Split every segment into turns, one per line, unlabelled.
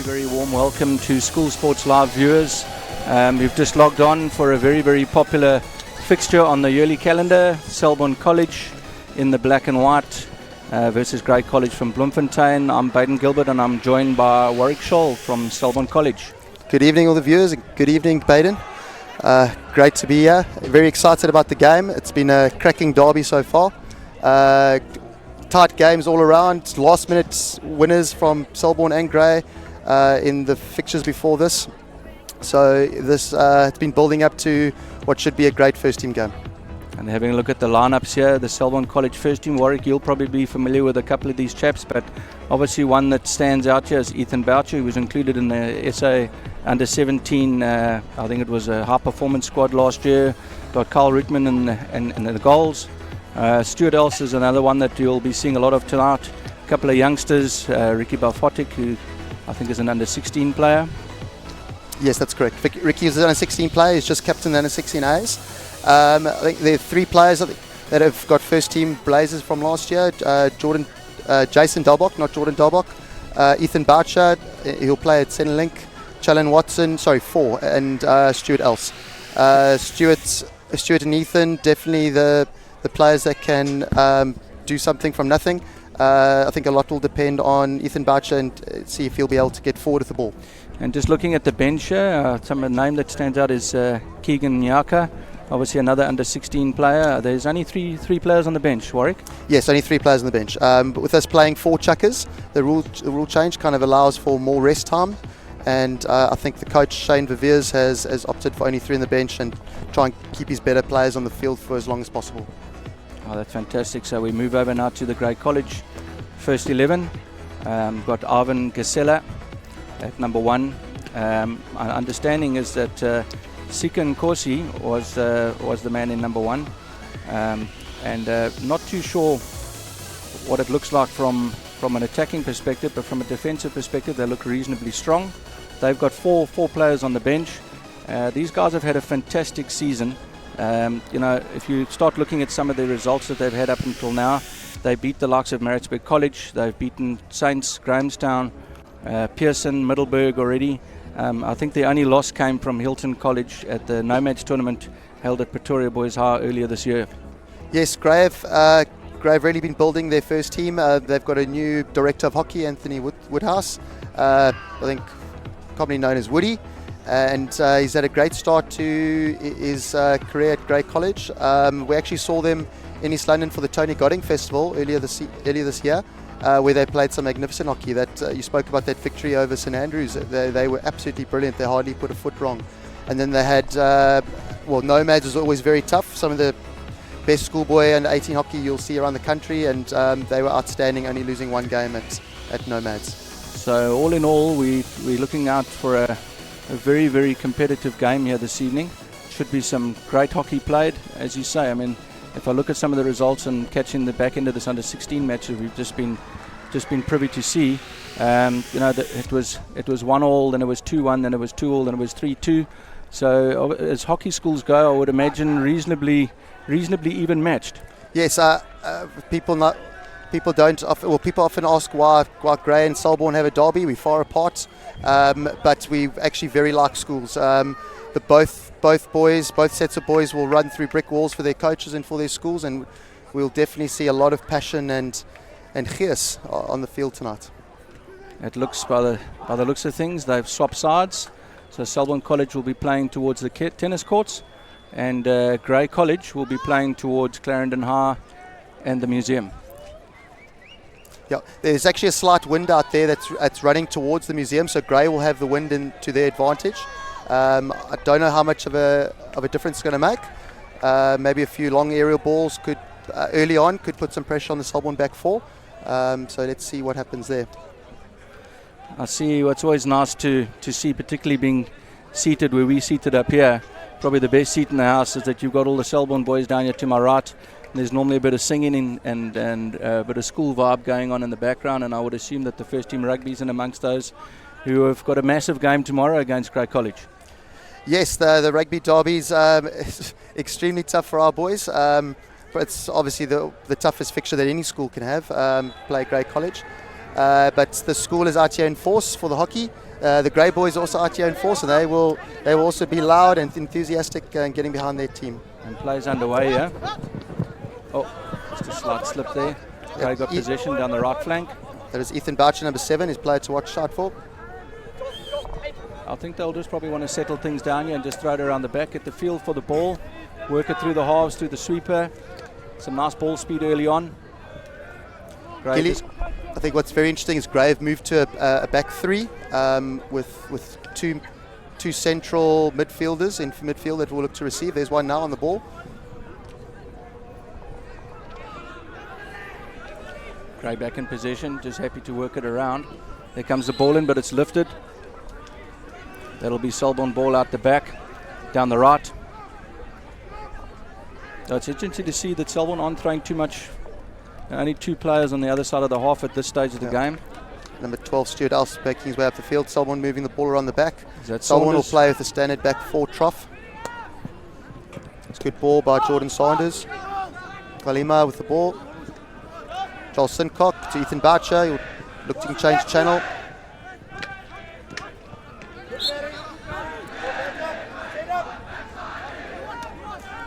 Very warm welcome to School Sports Live viewers. We've just logged on for a very popular fixture on the yearly calendar. Selborne College in the black and white versus Grey College from Bloemfontein. I'm Baden Gilbert and I'm joined by Warwick Scholl from Selborne College.
Good evening all the viewers, and good evening Baden. Great to be here. Very excited about the game. It's been a cracking derby so far. Tight games all around. Last minute winners from Selborne and Grey in the fixtures before this. So this it's been building up to what should be a great first team game.
And having a look at the lineups here, the Selborne College first team, Warwick, you'll probably be familiar with a couple of these chaps, but obviously one that stands out here is Ethan Bachi, who was included in the SA under 17, I think it was a high performance squad last year. Got Karl in the goals. Stuart Else is another one that you'll be seeing a lot of tonight. A couple of youngsters, Ricky Balfotic, who I think is an under 16 player.
Yes, that's correct. Ricky is an under 16 player. He's just captain the under 16As. I think there are three players that have got first team blazers from last year. Jason Taboc, not Jordan Taboc. Ethan Boucher, he'll play at centre link. Challen Watson, 4, and Stuart Else. Stuart and Ethan, definitely the players that can do something from nothing. I think a lot will depend on Ethan Boucher and see if he'll be able to get forward with the ball.
And just looking at the bench here, some of the name that stands out is Keegan Nyaka. Obviously another under 16 player. There's only three players on the bench, Warwick?
Yes, only 3 players on the bench. But with us playing 4 chuckers, the rule change kind of allows for more rest time. And I think the coach, Shane Viviers, has opted for only 3 on the bench and try and keep his better players on the field for as long as possible.
Oh, that's fantastic. So we move over now to the Grey College first 11. Got Arvin Gasella at number 1. Our understanding is that Sika Nkosi was the man in number 1, and not too sure what it looks like from an attacking perspective, but from a defensive perspective they look reasonably strong. They've got four players on the bench. These guys have had a fantastic season. If you start looking at some of the results that they've had up until now, they beat the likes of Maritzburg College, they've beaten Saints, Grahamstown, Pearson, Middelburg already. I think the only loss came from Hilton College at the Nomads tournament held at Pretoria Boys High earlier this year.
Yes, Grey have really been building their first team. They've got a new director of hockey, Anthony Woodhouse, I think commonly known as Woody, and he's had a great start to his career at Grey College. We actually saw them in East London for the Tony Godding Festival earlier this year. Where they played some magnificent hockey. That you spoke about that victory over St Andrews. They were absolutely brilliant. They hardly put a foot wrong. And then they had, Nomads was always very tough. Some of the best schoolboy and 18 hockey you'll see around the country, and they were outstanding, only losing 1 game at Nomads.
So all in all, we're looking out for a very competitive game here this evening. Should be some great hockey played, as you say. I mean, if I look at some of the results and catching the back end of this under 16 matches we've just been privy to see, it was 1-1, then it was 2-1, then it was 2-2, then it was 3-2. So as hockey schools go, I would imagine reasonably even matched.
Yes, people often ask why Grey and Selborne have a derby. We're far apart, but we actually very like schools. Both sets of boys will run through brick walls for their coaches and for their schools, and we'll definitely see a lot of passion and gees on the field tonight.
It looks by the looks of things they've swapped sides, so Selborne College will be playing towards the tennis courts, and Grey College will be playing towards Clarendon High and the museum.
Yeah, there's actually a slight wind out there that's running towards the museum, so Grey will have the wind to their advantage. I don't know how much of a difference it's going to make. Maybe a few long aerial balls could early on could put some pressure on the Selborne back 4. So let's see what happens there.
I see what's always nice to see, particularly being seated where we seated up here. Probably the best seat in the house is that you've got all the Selborne boys down here to my right. There's normally a bit of singing and a bit of school vibe going on in the background, and I would assume that the first team rugby's in amongst those who have got a massive game tomorrow against Grey College.
Yes, the rugby derby's extremely tough for our boys. But it's obviously the toughest fixture that any school can have, play Grey College. But the school is out here in force for the hockey. the Grey boys also out here in force, and they will also be loud and enthusiastic and getting behind their team.
And plays underway, yeah. Oh, just a slight slip there. Grey got possession down the right flank.
That is Ethan Bachi, number 7, his player to watch out for.
I think they'll just probably want to settle things down here and just throw it around the back, get the feel for the ball, work it through the halves, through the sweeper. Some nice ball speed early on.
Kili, I think what's very interesting is Grey have moved to a back 3 with two central midfielders in midfield that will look to receive. There's one now on the ball.
Grey back in possession, just happy to work it around. There comes the ball in, but it's lifted. That'll be Selborne ball out the back, down the right. So it's interesting to see that Selborne aren't throwing too much. Only 2 players on the other side of the half at this stage of the game.
Number 12, Stuart Else making his way up the field. Selborne moving the ball around the back.
Selborne
will play with a standard back 4 trough. It's a good ball by Jordan Sanders. Kalima with the ball. Joel Sincock to Ethan Bacha. He'll look to change channel.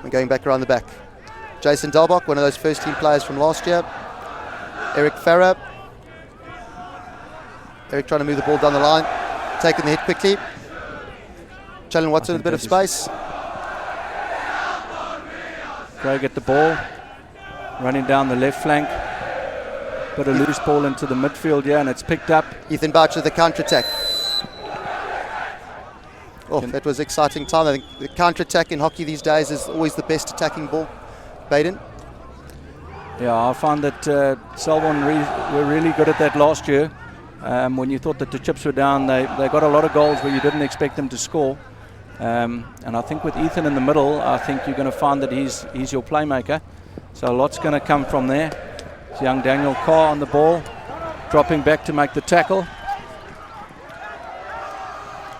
And going back around the back. Jason Taboc, one of those first team players from last year. Eric Farah. Eric trying to move the ball down the line. Taking the hit quickly. Challen Watson with a bit of space.
Grey get the ball. Running down the left flank. Put a loose ball into the midfield here, and it's picked up.
Ethan Bacha, the counter-attack. Oh, that was exciting time. I think the counter-attack in hockey these days is always the best attacking ball. Baden?
Yeah, I found that Selborne were really good at that last year. When you thought that the chips were down, they got a lot of goals where you didn't expect them to score. And I think with Ethan in the middle, I think you're going to find that he's your playmaker. So a lot's going to come from there. It's young Daniel Karl on the ball, dropping back to make the tackle.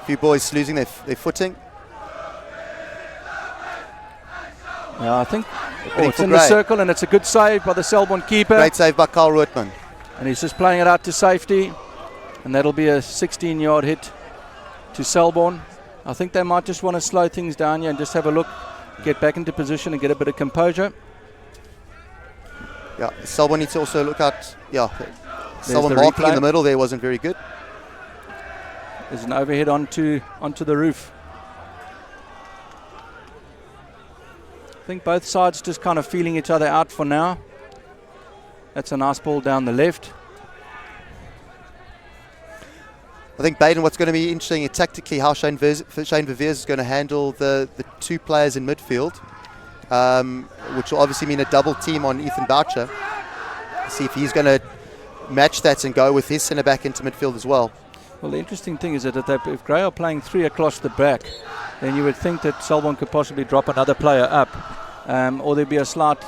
A few boys losing their footing.
Yeah, I think it's in the circle, and it's a good save by the Selborne keeper.
Great save by Karl Rootman.
And he's just playing it out to safety, and that'll be a 16-yard hit to Selborne. I think they might just want to slow things down here and just have a look, get back into position and get a bit of composure.
Yeah, Selborne needs to also look at, Selborne marking in the middle there wasn't very good.
There's an overhead onto the roof. I think both sides just kind of feeling each other out for now. That's a nice ball down the left.
I think, Baden, what's going to be interesting is tactically how Shane Verveers is going to handle the 2 players in midfield, which will obviously mean a double team on Ethan Boucher. See if he's going to match that and go with his centre-back into midfield as well.
Well, the interesting thing is that if Grey are playing 3 across the back, then you would think that Selborne could possibly drop another player up, or there'd be a slight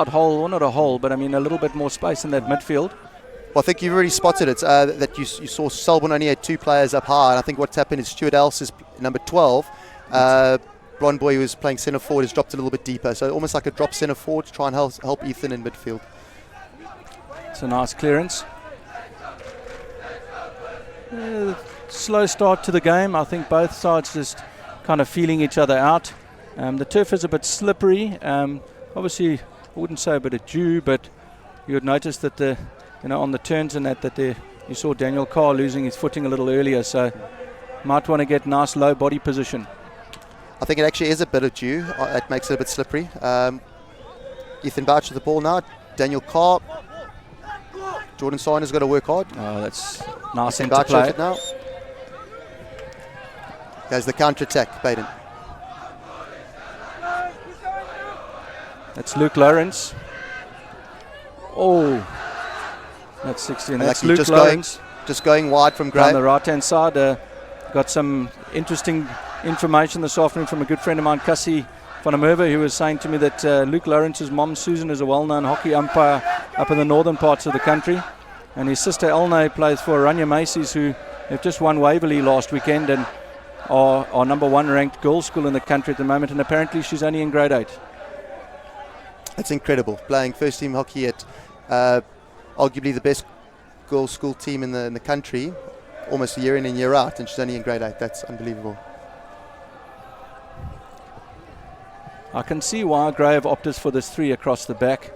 hole, or not a hole, but I mean a little bit more space in that midfield.
Well, I think you've already spotted it, that you saw Selborne only had 2 players up high, and I think what's happened is Stuart Else is number 12. Blonde boy who was playing centre forward has dropped a little bit deeper, so almost like a drop centre forward to try and help Ethan in midfield.
It's a nice clearance. Slow start to the game. I think both sides just kind of feeling each other out. The turf is a bit slippery. Obviously, I wouldn't say a bit of dew, but you would notice that on the turns and that you saw Daniel Karl losing his footing a little earlier, so might want to get nice low body position.
I think it actually is a bit of dew. It makes it a bit slippery. Ethan Boucher with the ball now. Daniel Karl. Jordan Sanders got to work hard.
Oh, that's nice
Ethan
interplay.
Boucher now. There's the counter-attack, Baden.
That's Luke Lawrence. Oh, that's 16. That's Luke Lawrence.
Just going wide from Grey.
On the right-hand side. Got some interesting information this afternoon from a good friend of mine, Cassie van der Merwe, who was saying to me that Luke Lawrence's mom, Susan, is a well-known hockey umpire up in the northern parts of the country. And his sister, Elne, plays for Aranya Macy's, who have just won Waverley last weekend and are number 1 ranked girls' school in the country at the moment. And apparently she's only in grade 8.
That's incredible. Playing first-team hockey at arguably the best girls' school team in the country. almost year in and year out, and she's only in grade 8. That's unbelievable.
I can see why Gray have opted for this 3 across the back.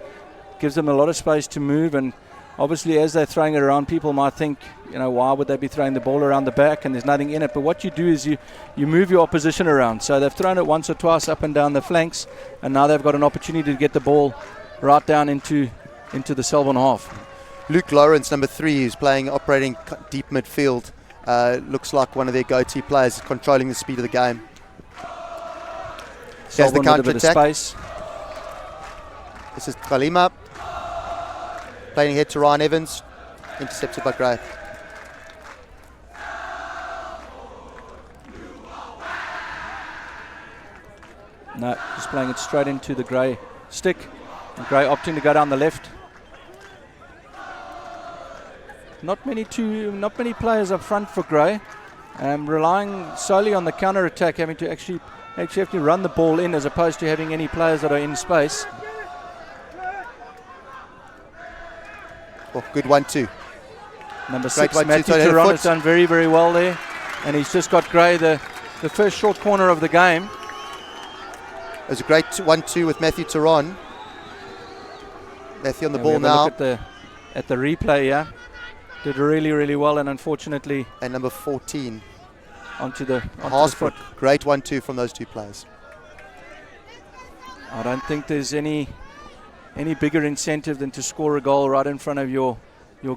Gives them a lot of space to move, and obviously as they're throwing it around, people might think, why would they be throwing the ball around the back and there's nothing in it? But what you do is you move your opposition around. So they've thrown it once or twice up and down the flanks, and now they've got an opportunity to get the ball right down into the Selborne half.
Luke Lawrence, number 3, who's operating deep midfield, looks like one of their go-to players, controlling the speed of the game. Here's the counter-attack. This is Kalima. Playing ahead to Ryan Evans. Intercepted by Gray.
No, just playing it straight into the Gray stick. And Gray opting to go down the left. Not many players up front for Gray. Relying solely on the counter-attack, having to actually have to run the ball in as opposed to having any players that are in space.
Oh, good 1-2.
Number 6, Matthew Turon, has done very, very well there. And he's just got Gray the first short corner of the game.
It was a great 1-2 with Matthew Turon. Matthew on the ball now.
Look at the replay, yeah. Did really, really well, and unfortunately...
And number 14.
Onto the
foot. Great 1-2 from those 2 players.
I don't think there's any bigger incentive than to score a goal right in front of your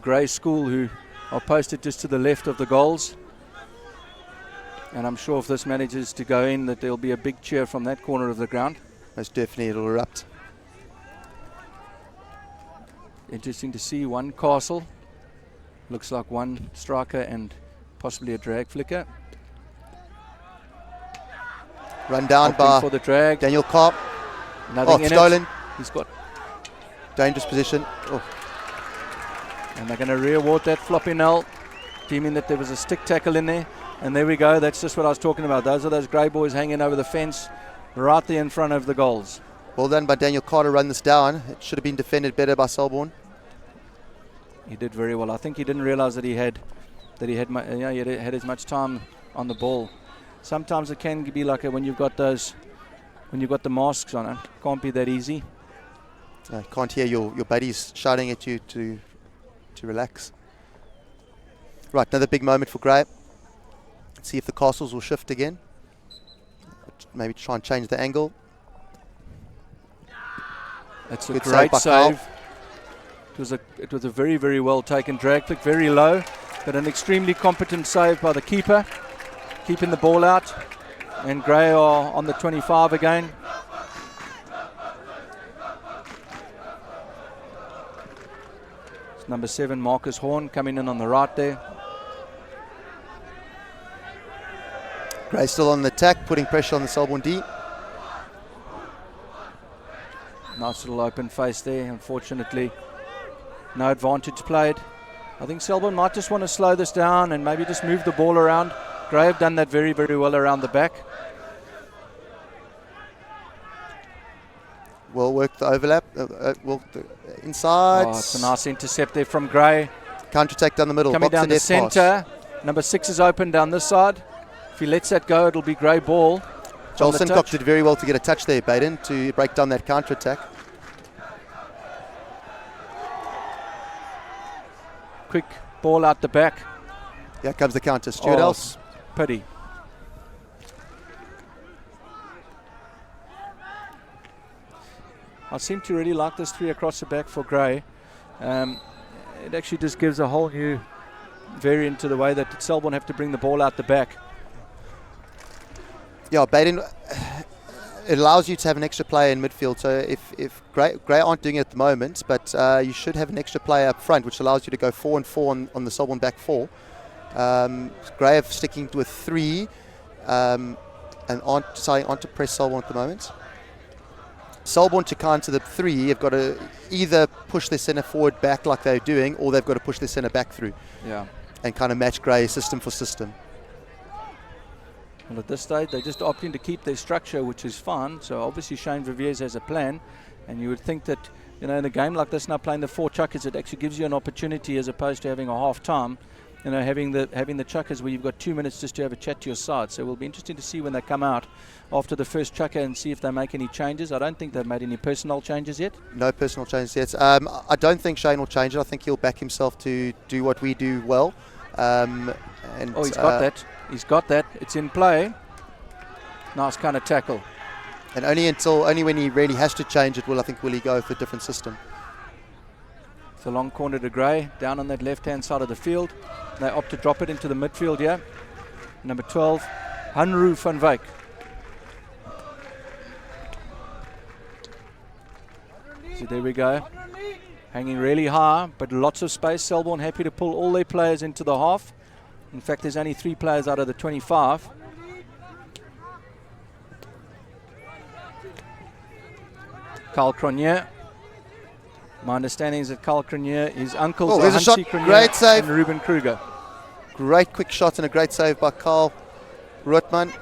Grey school, who are posted just to the left of the goals. And I'm sure if this manages to go in, that there'll be a big cheer from that corner of the ground.
Most definitely, it'll erupt.
Interesting to see one castle. Looks like one striker and possibly a drag flicker.
Run down by
for the drag.
Daniel Karl.
Nothing in
stolen.
He's got
dangerous position. Oh.
And they're going to reward that floppy null, deeming that there was a stick tackle in there. And there we go. That's just what I was talking about. Those are those Grey boys hanging over the fence right there in front of the goals.
Well done by Daniel Karl to run this down. It should have been defended better by Selborne.
He did very well. I think he didn't realise that he had as much time on the ball. Sometimes it can be like when you've got the masks on. It can't be that easy.
Can't hear your buddies shouting at you to relax. Right, another big moment for Grey. Let's see if the castles will shift again. Maybe try and change the angle.
That's a great save. It was a very, very well taken drag flick, very low, but an extremely competent save by the keeper, keeping the ball out. And Grey are on the 25 again. It's number 7, Marcus Horn, coming in on the right there.
Grey still on the attack, putting pressure on the Selborne D.
Nice little open face there, unfortunately. No advantage played. I think Selborne might just want to slow this down and maybe just move the ball around. Grey have done that very, very well around the back.
Well worked the overlap. Inside.
Oh, it's a nice intercept there from Grey.
Counter-attack down the middle.
Coming down the centre. Number 6 is open down this side. If he lets that go, it'll be Grey ball.
Joel Sincock did very well to get a touch there, Baden, to break down that counter-attack.
Quick ball out the back.
Here comes the counter. Stuart Else.
Pity. I seem to really like this 3 across the back for Grey. It actually just gives a whole new variant to the way that Selborne have to bring the ball out the back.
Yeah, Baden, it allows you to have an extra player in midfield. So if Grey aren't doing it at the moment, but you should have an extra player up front, which allows you to go 4 and 4 on the Selborne back 4. Grey are sticking with 3 and aren't to press Selborne at the moment. Selborne to counter the 3 have got to either push their centre forward back like they're doing, or they've got to push their centre back through.
Yeah.
And kind of match Grey system for system.
Well, at this stage, they're just opting to keep their structure, which is fine. So obviously Shane Viviers has a plan, and you would think that, in a game like this, now playing the 4 chuckers, it actually gives you an opportunity as opposed to having a half time you know, having the chuckers where you've got 2 minutes just to have a chat to your side. So it will be interesting to see when they come out after the first chucker and see if they make any changes. I don't think they've made any personnel changes yet.
No personal changes yet. I don't think Shane will change it. I think he'll back himself to do what we do well. And
he's got that. He's got that. It's in play. Nice kind of tackle.
And only when he really has to change it will he go for a different system.
It's a long corner to Gray, down on that left-hand side of the field. They opt to drop it into the midfield here. Number 12, Hanru van Wyk. So there we go. Hanging really high, but lots of space. Selborne happy to pull all their players into the half. In fact, there's only 3 players out of the 25. Karl Cronje. My understanding is that Karl Cronje, his uncles are
there's a shot.
Hansi Cronje
Great save.
and Ruben Kruger.
Great quick shot and a great save by Karl Rotman.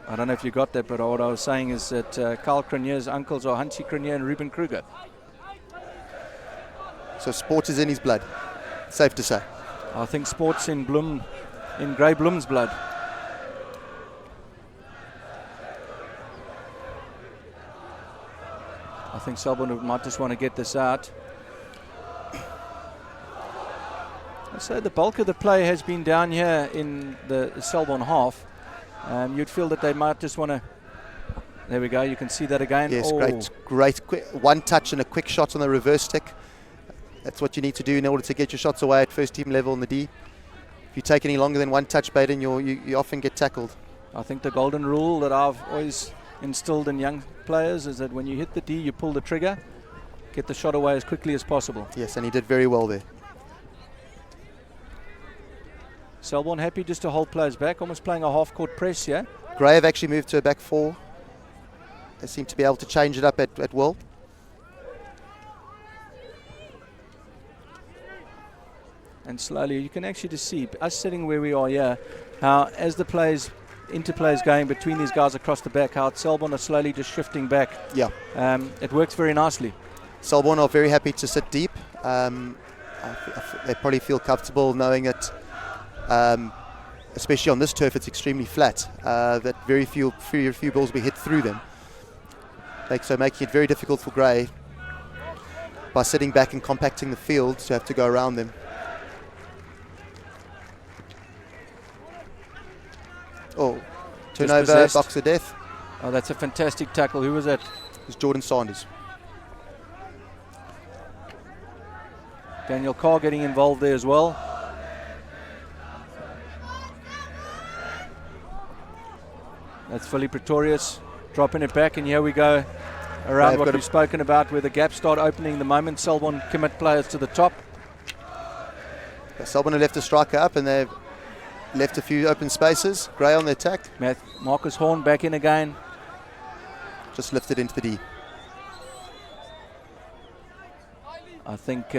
I don't know if you got that, but what I was saying is that Karl Cronje's uncles are Hansi Cronje and Ruben Kruger.
So sport is in his blood. Safe to say.
I think sport's in Gray Bloom's blood. I think Selborne might just want to get this out. So the bulk of the play has been down here in the Selborne half. You'd feel that they might just want to... There we go, you can see that again.
Yes, great quick, one touch and a quick shot on the reverse stick. That's what you need to do in order to get your shots away at first team level in the D. If you take any longer than one touch, Baden, you often get tackled.
I think the golden rule that I've always instilled in young players is that when you hit the D, you pull the trigger, get the shot away as quickly as possible.
Yes, and he did very well there.
Selborne happy just to hold players back, almost playing a half-court press here.
Gray have actually moved to a back 4. They seem to be able to change it up at will.
And slowly, you can actually just see us sitting where we are here, how as the interplay is going between these guys across the back, how Selborne are slowly just shifting back.
Yeah.
It works very nicely.
Selborne are very happy to sit deep. They probably feel comfortable knowing that, especially on this turf, it's extremely flat, that very few balls will be hit through them. So making it very difficult for Gray by sitting back and compacting the field to have to go around them. Oh, turnover, box of death.
Oh, that's a fantastic tackle. Who was that?
It was Jordan Sanders.
Daniel Karl getting involved there as well. That's Philly Pretorius dropping it back, and here we go around what we've spoken about, where the gaps start opening the moment Selborne commit players to the top.
Selborne have left a striker up and they've left a few open spaces. Gray on the attack.
Marcus Horn back in again.
Just lifted into the D.
I think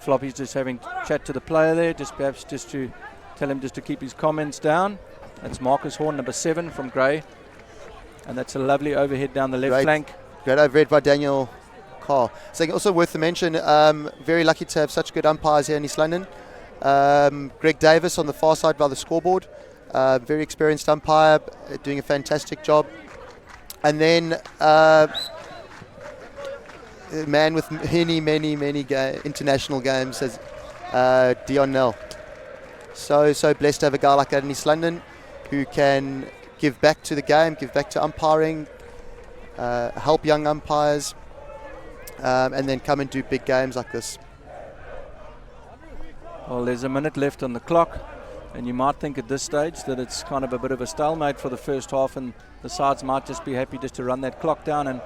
Floppy's just having chat to the player there, perhaps just to tell him just to keep his comments down. That's Marcus Horn, number 7 from Gray. And that's a lovely overhead down the left flank.
Great overhead by Daniel Karl. So also worth the mention, very lucky to have such good umpires here in East London. Greg Davis on the far side by the scoreboard. Very experienced umpire, doing a fantastic job. And then a man with many international games as Dion Nell. So blessed to have a guy like that in East London who can give back to the game, give back to umpiring, help young umpires, and then come and do big games like this.
Well, there's a minute left on the clock, and you might think at this stage that it's kind of a bit of a stalemate for the first half, and the sides might just be happy just to run that clock down and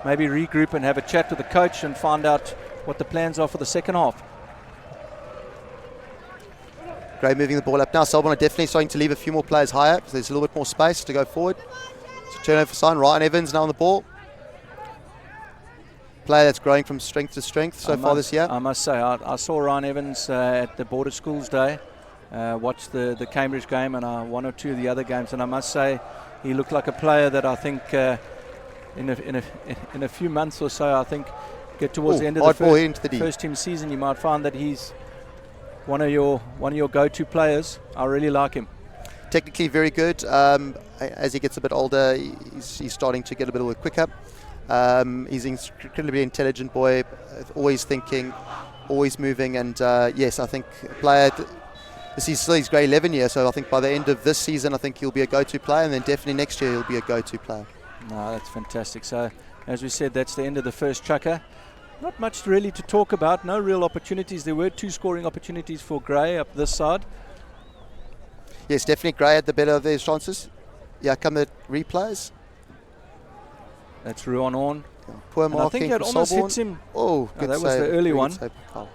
maybe regroup and have a chat with the coach and find out what the plans are for the second half.
Gray moving the ball up now. Selborne are definitely starting to leave a few more players higher, so there's a little bit more space to go forward. So turnover sign. Ryan Evans now on the ball. Player that's growing from strength to strength so far this year.
I must say, I saw Ryan Evans at the Border Schools Day, watched the Cambridge game and one or two of the other games, and I must say he looked like a player that I think in a few months or so, I think get towards the end of the first team season, you might find that he's one of your go-to players. I really like him.
Technically very good. As he gets a bit older, he's starting to get a bit of a quick up. He's an incredibly intelligent boy, always thinking, always moving, and yes, I think player. This is still his grade 11 year, so I think by the end of this season, I think he'll be a go-to player, and then definitely next year he'll be a go-to player.
No, that's fantastic. So, as we said, that's the end of the first chukker. Not much really to talk about. No real opportunities. There were 2 scoring opportunities for Grey up this side.
Yes, definitely Grey had the better of their chances. Yeah, come the replays.
That's Rerun on.
Yeah, poor marking.
I think that almost hits him.
Oh, good
that
save.
was the early one.
Save, Karl.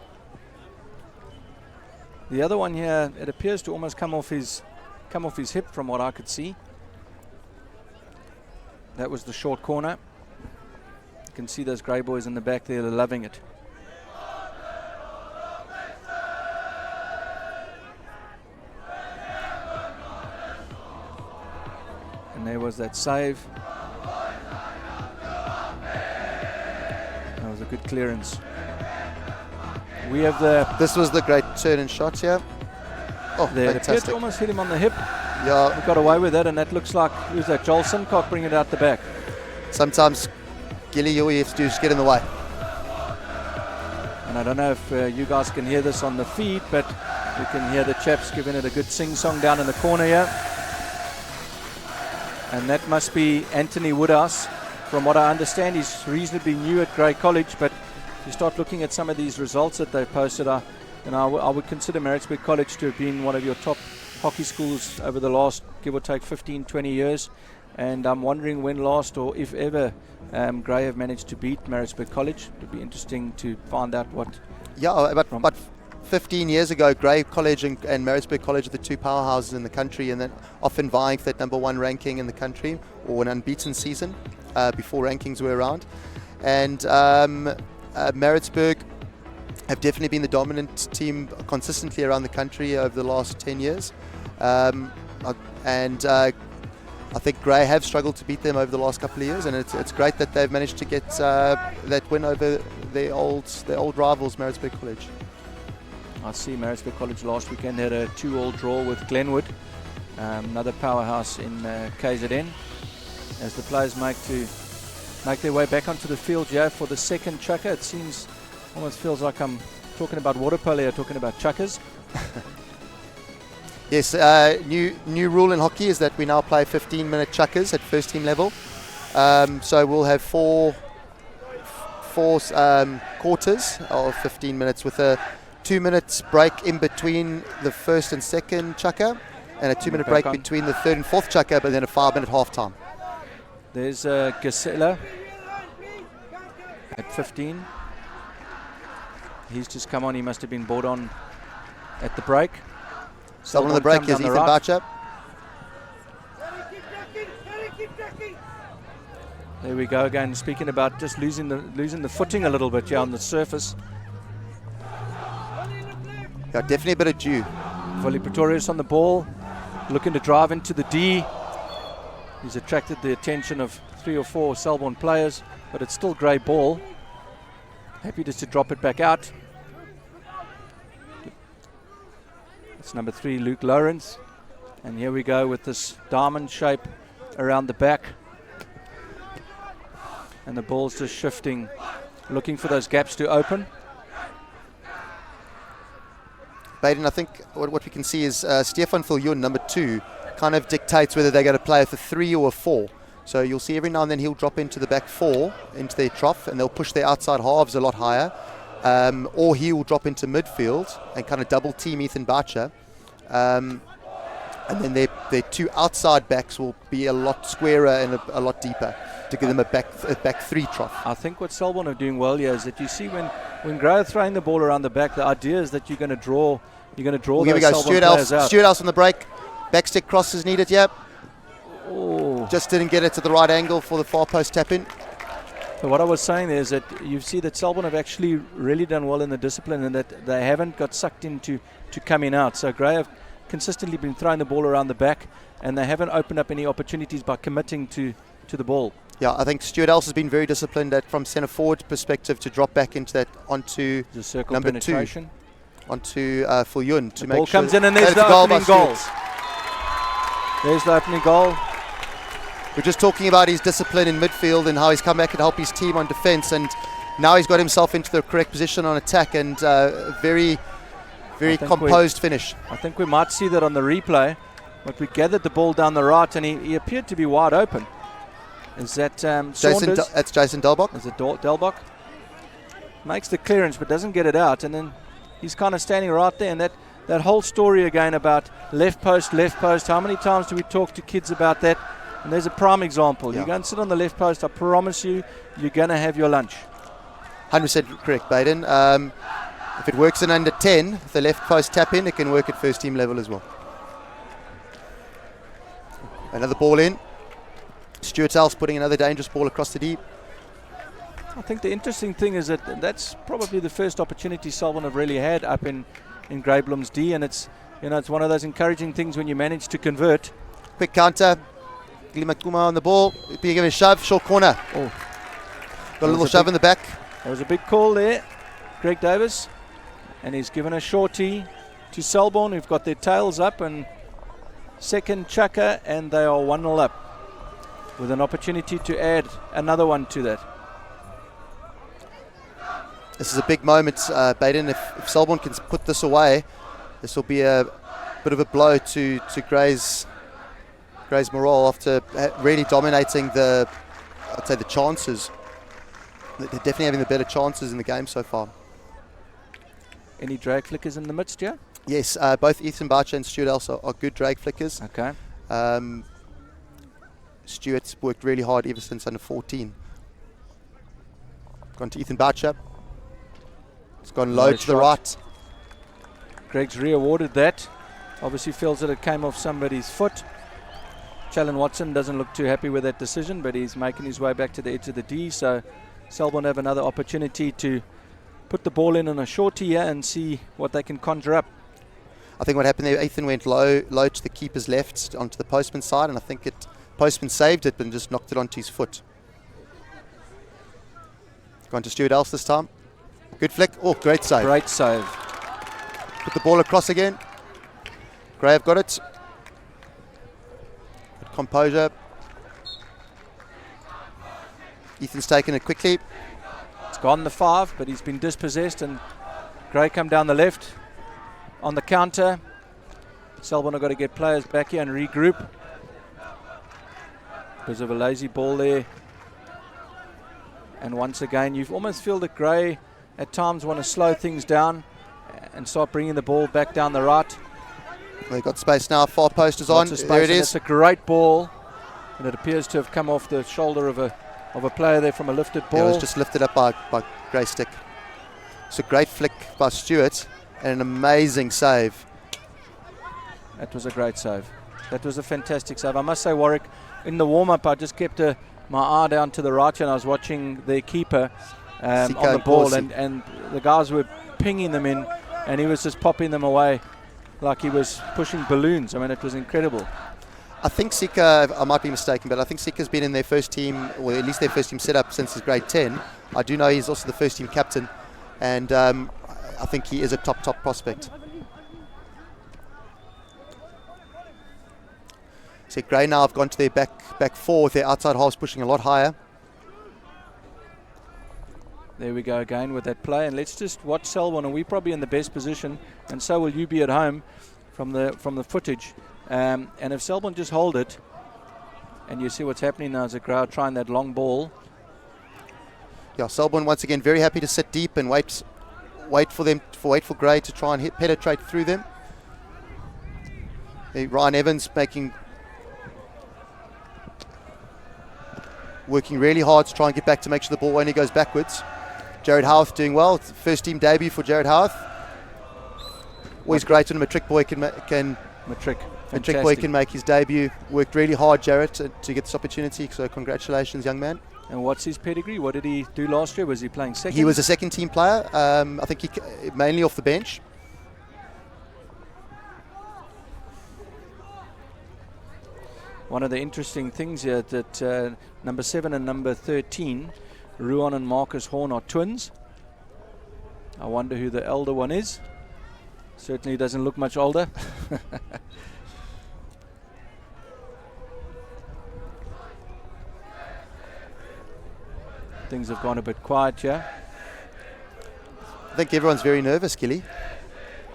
The other one here, it appears to almost come off his hip from what I could see. That was the short corner. You can see those Grey boys in the back there, they're loving it. And there was that save. That was a good clearance. We have
This was the great turn and shot here. Oh,
there. It appeared
fantastic.
to almost hit him on the hip.
Yeah.
We got away with that, and that looks like, who's that, Jolson? Can't bring it out the back.
Sometimes, Kili, all you have to do is get in the way.
And I don't know if you guys can hear this on the feed, but you can hear the chaps giving it a good sing-song down in the corner here. And that must be Anthony Woodhouse. From what I understand, he's reasonably new at Grey College, but if you start looking at some of these results that they've posted, I would consider Maritzburg College to have been one of your top hockey schools over the last, give or take, 15, 20 years. And I'm wondering when last, or if ever, Grey have managed to beat Maritzburg College. It would be interesting to find out what.
Yeah, but 15 years ago, Grey College and Maritzburg College are the 2 powerhouses in the country, and then often vying for that #1 ranking in the country, or an unbeaten season before rankings were around. And Maritzburg have definitely been the dominant team consistently around the country over the last 10 years. I think Grey have struggled to beat them over the last couple of years, and it's great that they've managed to get that win over their old rivals, Maritzburg College.
I see Maritzburg College last weekend had a 2-2 draw with Glenwood, another powerhouse in KZN. As the players make their way back onto the field here for the second chukker, it seems, almost feels like I'm talking about water polo, talking about chukkers.
Yes, new rule in hockey is that we now play 15-minute chukkers at first team level. So we'll have four quarters of 15 minutes with a 2-minute break in between the first and second chukker, and a 2-minute break between the third and fourth chukker, but then a 5-minute half time.
There's Gisela at 15. He's just come on. He must have been brought on at the break.
Someone on the break is Ethan Bachi.
There we go again. Speaking about just losing the footing a little bit here on the surface.
Yeah, definitely a bit of dew.
Volley Pretorius on the ball, looking to drive into the D. He's attracted the attention of 3 or 4 Selborne players, but it's still Grey ball. Happy just to drop it back out. It's number 3, Luke Lawrence. And here we go with this diamond shape around the back. And the ball's just shifting, looking for those gaps to open.
Baden, I think what we can see is Stefan Viljoen, number 2, kind of dictates whether they're going to play with a 3 or a 4. So you'll see every now and then he'll drop into the back 4, into their trough, and they'll push their outside halves a lot higher. Or he will drop into midfield and kind of double team Ethan Bachi. And then their 2 outside backs will be a lot squarer and a lot deeper to give them a back 3 trough.
I think what Selborne are doing well here is that you see when Grey are throwing the ball around the back, the idea is that you're going to draw
well,
those Selborne players out.
Stuart House on the break. Backstick cross is needed, yep.
Oh.
Just didn't get it to the right angle for the far post tap in.
So what I was saying there is that you see that Selborne have actually really done well in the discipline, and that they haven't got sucked into coming out. So Grey have consistently been throwing the ball around the back, and they haven't opened up any opportunities by committing to the ball.
Yeah, I think Stuart Else has been very disciplined from centre forward perspective to drop back into that onto
the circle
number
penetration.
2. onto Foolin to
The
make
ball
sure.
comes in and there's
That's
the
goal by
opening goal.
Stuart.
There's the opening goal.
We're just talking about his discipline in midfield and how he's come back and helped his team on defence, and now he's got himself into the correct position on attack, and very composed finish.
I think we might see that on the replay, but we gathered the ball down the right and he appeared to be wide open. Is that Saunders?
That's Jason Taboc.
Is it Taboc? Makes the clearance but doesn't get it out, and then he's kind of standing right there, and that whole story again about left post, how many times do we talk to kids about that? And there's a prime example.
Yeah.
You go and sit on the left post, I promise you, you're going to have your lunch.
100% correct, Baden. If it works in under 10, the left post tap in, it can work at first team level as well. Another ball in. Stuart Else putting another dangerous ball across the deep.
I think the interesting thing is that that's probably the first opportunity Selborne have really had up in Greyblom's D, and it's one of those encouraging things when you manage to convert.
Quick counter. Glimakuma on the ball. Being given a shove, short corner.
Oh,
Got a little shove in the back.
There was a big call there, Greg Davis, and he's given a shorty to Selborne, who've got their tails up, and second chucker, and they are 1-0 up with an opportunity to add another one to that.
This is a big moment, Baden. If Selborne can put this away, this will be a bit of a blow to Grey's morale after really dominating the chances. They're definitely having the better chances in the game so far.
Any drag flickers in the midst, yeah?
Yes, both Ethan Bachi and Stuart Else are good drag flickers.
Okay.
Stuart's worked really hard ever since under 14. Gone to Ethan Bachi. It's gone low to the right.
Greg's re-awarded that. Obviously feels that it came off somebody's foot. Challen Watson doesn't look too happy with that decision, but he's making his way back to the edge of the D, so Selborne have another opportunity to put the ball in on a shorty here and see what they can conjure up.
I think what happened there, Ethan went low to the keeper's left onto the postman's side, and I think postman saved it but just knocked it onto his foot. Gone to Stuart Else this time. Good flick. Oh, great save.
Great save.
Put the ball across again. Gray have got it. Good composure. Ethan's taken it quickly.
It's gone the 5, but he's been dispossessed, and Gray come down the left on the counter. Selborne have got to get players back here and regroup. Because of a lazy ball there. And once again, you almost feel that Gray at times want to slow things down and start bringing the ball back down the right.
They've got space now. Far post is on. There it is.
It's a great ball, and it appears to have come off the shoulder of a player there from a lifted ball.
Yeah, it was just lifted up by Grey Stick. It's a great flick by Stuart and an amazing save.
That was a great save. That was a fantastic save. I must say, Warwick, in the warm-up, I just kept my eye down to the right, and I was watching their keeper on the ball, and the guys were pinging them in, and he was just popping them away like he was pushing balloons. I mean, it was incredible.
I think Sika, I might be mistaken, but I think Sika's been in their first team, or at least their first team setup since his grade 10. I do know he's also the first team captain, and I think he is a top prospect. So Grey now have gone to their back 4 with their outside halves pushing a lot higher.
There we go again with that play, and let's just watch Selborne, and we're probably in the best position, and so will you be at home from the footage. And if Selborne just hold it, and you see what's happening now as a crowd trying that long ball.
Yeah, Selborne once again very happy to sit deep and wait for Grey to try and penetrate through them. Ryan Evans working really hard to try and get back to make sure the ball only goes backwards. Jared Howarth doing well. It's the first team debut for Jared Howarth. Always great when a Matric boy can make his debut. Worked really hard, Jared, to get this opportunity. So congratulations, young man.
And what's his pedigree? What did he do last year? Was he playing second?
He was a second team player. I think he mainly off the bench.
One of the interesting things here that number 7 and number 13, Rerun and Marcus Horn, are twins. I wonder who the elder one is. Certainly doesn't look much older. Things have gone a bit quiet here.
I think everyone's very nervous, Kili.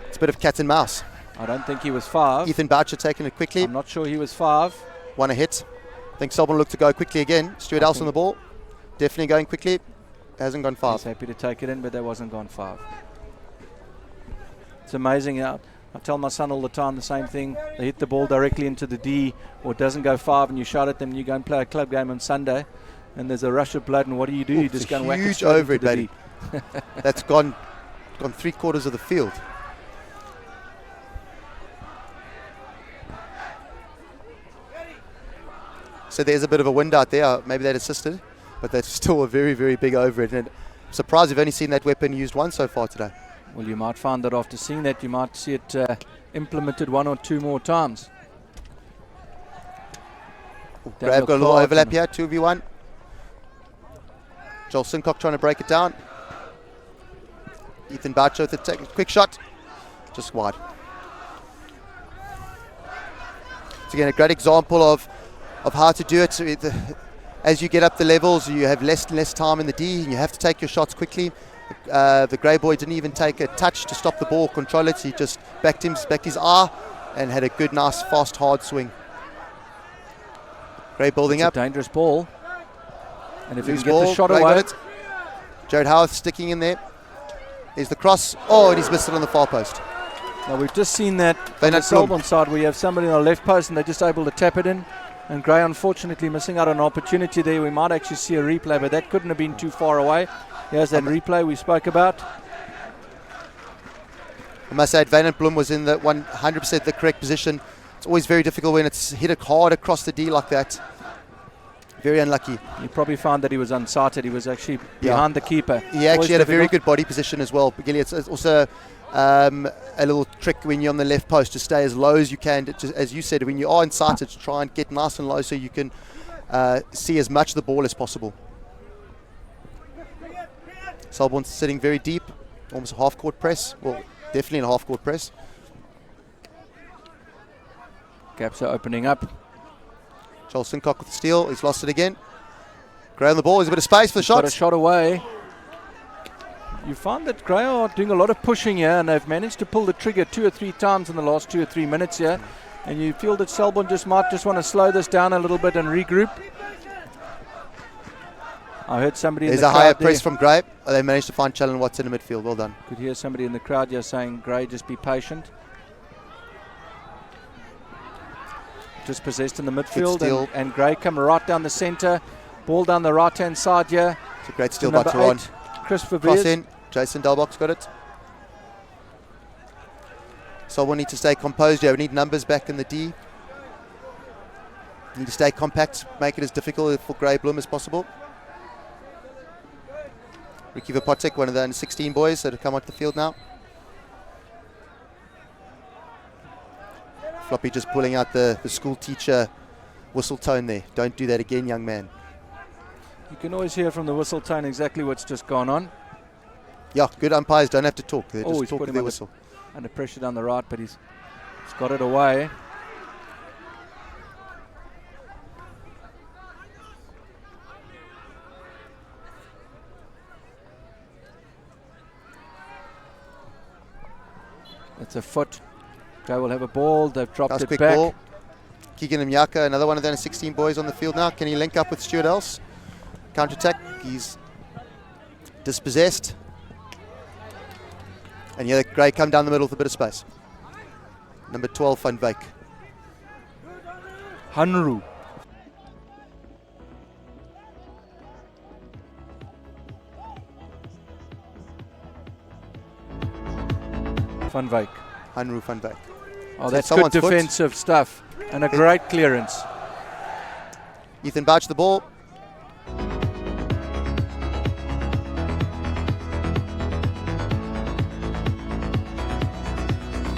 It's a bit of cat and mouse.
I don't think he was 5.
Ethan Bachi taking it quickly.
I'm not sure he was 5.
One a hit. I think Selborne looked to go quickly again. Stuart Else on the ball. Definitely going quickly. Hasn't gone 5.
He's happy to take it in, but that wasn't gone 5. It's amazing. I tell my son all the time the same thing. They hit the ball directly into the D, or it doesn't go 5, and you shout at them, and you go and play a club game on Sunday, and there's a rush of blood, and what do? You just go and whack it
huge
straight
over
into
it,
the
baby.
D.
That's gone 3/4 of the field. So there's a bit of a wind out there. Maybe that assisted, but that's still a very, very big over it. And I'm surprised we've only seen that weapon used once so far today.
Well, you might find that after seeing that, you might see it implemented 1 or 2 more times.
Grave got a little overlap here, 2v1. Joel Sincock trying to break it down. Ethan Bachi with a quick shot, just wide. So again, a great example of how to do it. As you get up the levels, you have less and less time in the D, and you have to take your shots quickly. The grey boy didn't even take a touch to stop the ball, control it. He just backed his eye and had a good, nice, fast, hard swing. Grey building up.
A dangerous ball. And if you
Loose
can get the
ball,
shot
Grey
away.
got it. Jared Howarth sticking in there. Here's the cross. Oh, and he's missed it on the far post.
Now we've just seen that on the Selborne side where you have somebody on the left post and they're just able to tap it in. And Grey unfortunately missing out on an opportunity there. We might actually see a replay, but that couldn't have been too far away. Here's that replay we spoke about.
I must say, Van Bloom was in the 100% the correct position. It's always very difficult when it's hit it hard across the D like that. Very unlucky.
You probably found that he was unsighted. He was actually behind the keeper.
He actually had a very good body position as well. It's also a little trick when you're on the left post to stay as low as you can. Just, as you said, when you are unsighted, to try and get nice and low so you can see as much of the ball as possible. Selborne sitting very deep, almost a half-court press. Well, definitely in a half-court press.
Gaps are opening up.
Joel Sincock with the steal. He's lost it again. Grey on the ball. There's a bit of space for the shots.
Got a shot away. You find that Grey are doing a lot of pushing here, and they've managed to pull the trigger 2 or 3 times in the last 2 or 3 minutes here. And you feel that Selborne might just want to slow this down a little bit and regroup. I heard somebody in the crowd.
There's a higher press from Grey. They managed to find Challen Watts in the midfield. Well done.
Could hear somebody in the crowd here saying, Grey, just be patient. Just possessed in the midfield, and Grey come right down the centre. Ball down the right-hand side here.
It's a great steal by Rerun.
Chris
Cross in. Jason Delbock's got it. So we'll need to stay composed here. We need numbers back in the D. Need to stay compact, make it as difficult for Grey Bloom as possible. Ricky Vapotic, one of the under-16 boys that have come onto the field now. Floppy just pulling out the school teacher whistle tone there. Don't do that again, young man.
You can always hear from the whistle tone exactly what's just gone on.
Yeah, good umpires don't have to talk. They just
He's
talk
put
to
him
their whistle.
Under pressure down the right, but he's got it away. It's a foot. Grey will have a ball. They've dropped it back. Ball.
Keegan Mnyaka, another one of the 16 boys on the field now. Can he link up with Stuart Else? Counter-attack. He's dispossessed. And yeah, Grey come down the middle with a bit of space. Number 12, Van Wyk.
Hanru. Van Wyk.
Hanru Van Wyk.
Oh, that's good defensive stuff. And a great clearance.
Ethan Bachi the ball.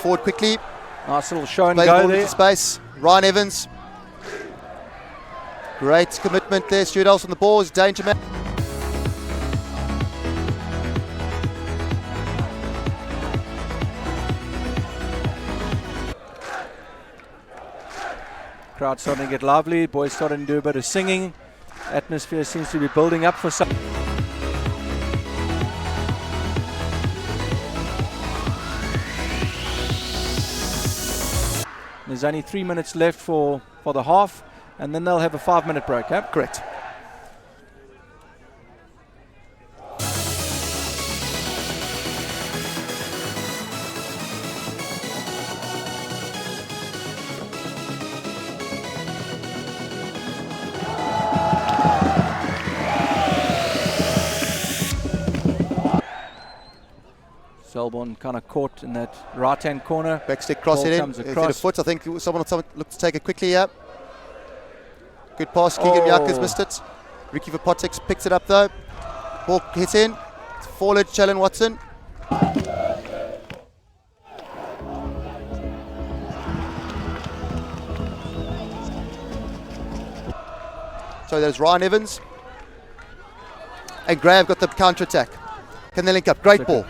Forward quickly.
Nice little show and go there.
Space. Ryan Evans. Great commitment there. Stuart Else on the ball. Is danger man.
Crowd starting to get lively. Boys starting to do a bit of singing. Atmosphere seems to be building up for some. There's only 3 minutes left for the half, and then they'll have a 5-minute break. Huh?
Correct.
Selborne kind of caught in that right-hand corner.
Backstick cross it in. Hit a foot. I think someone looked to take it quickly here. Good pass. Keegan Yakas missed it. Ricky Vapotic picks it up though. Ball hits in. Forward, Challen Watson. So there's Ryan Evans. And Graham got the counter attack. Can they link up? Great ball.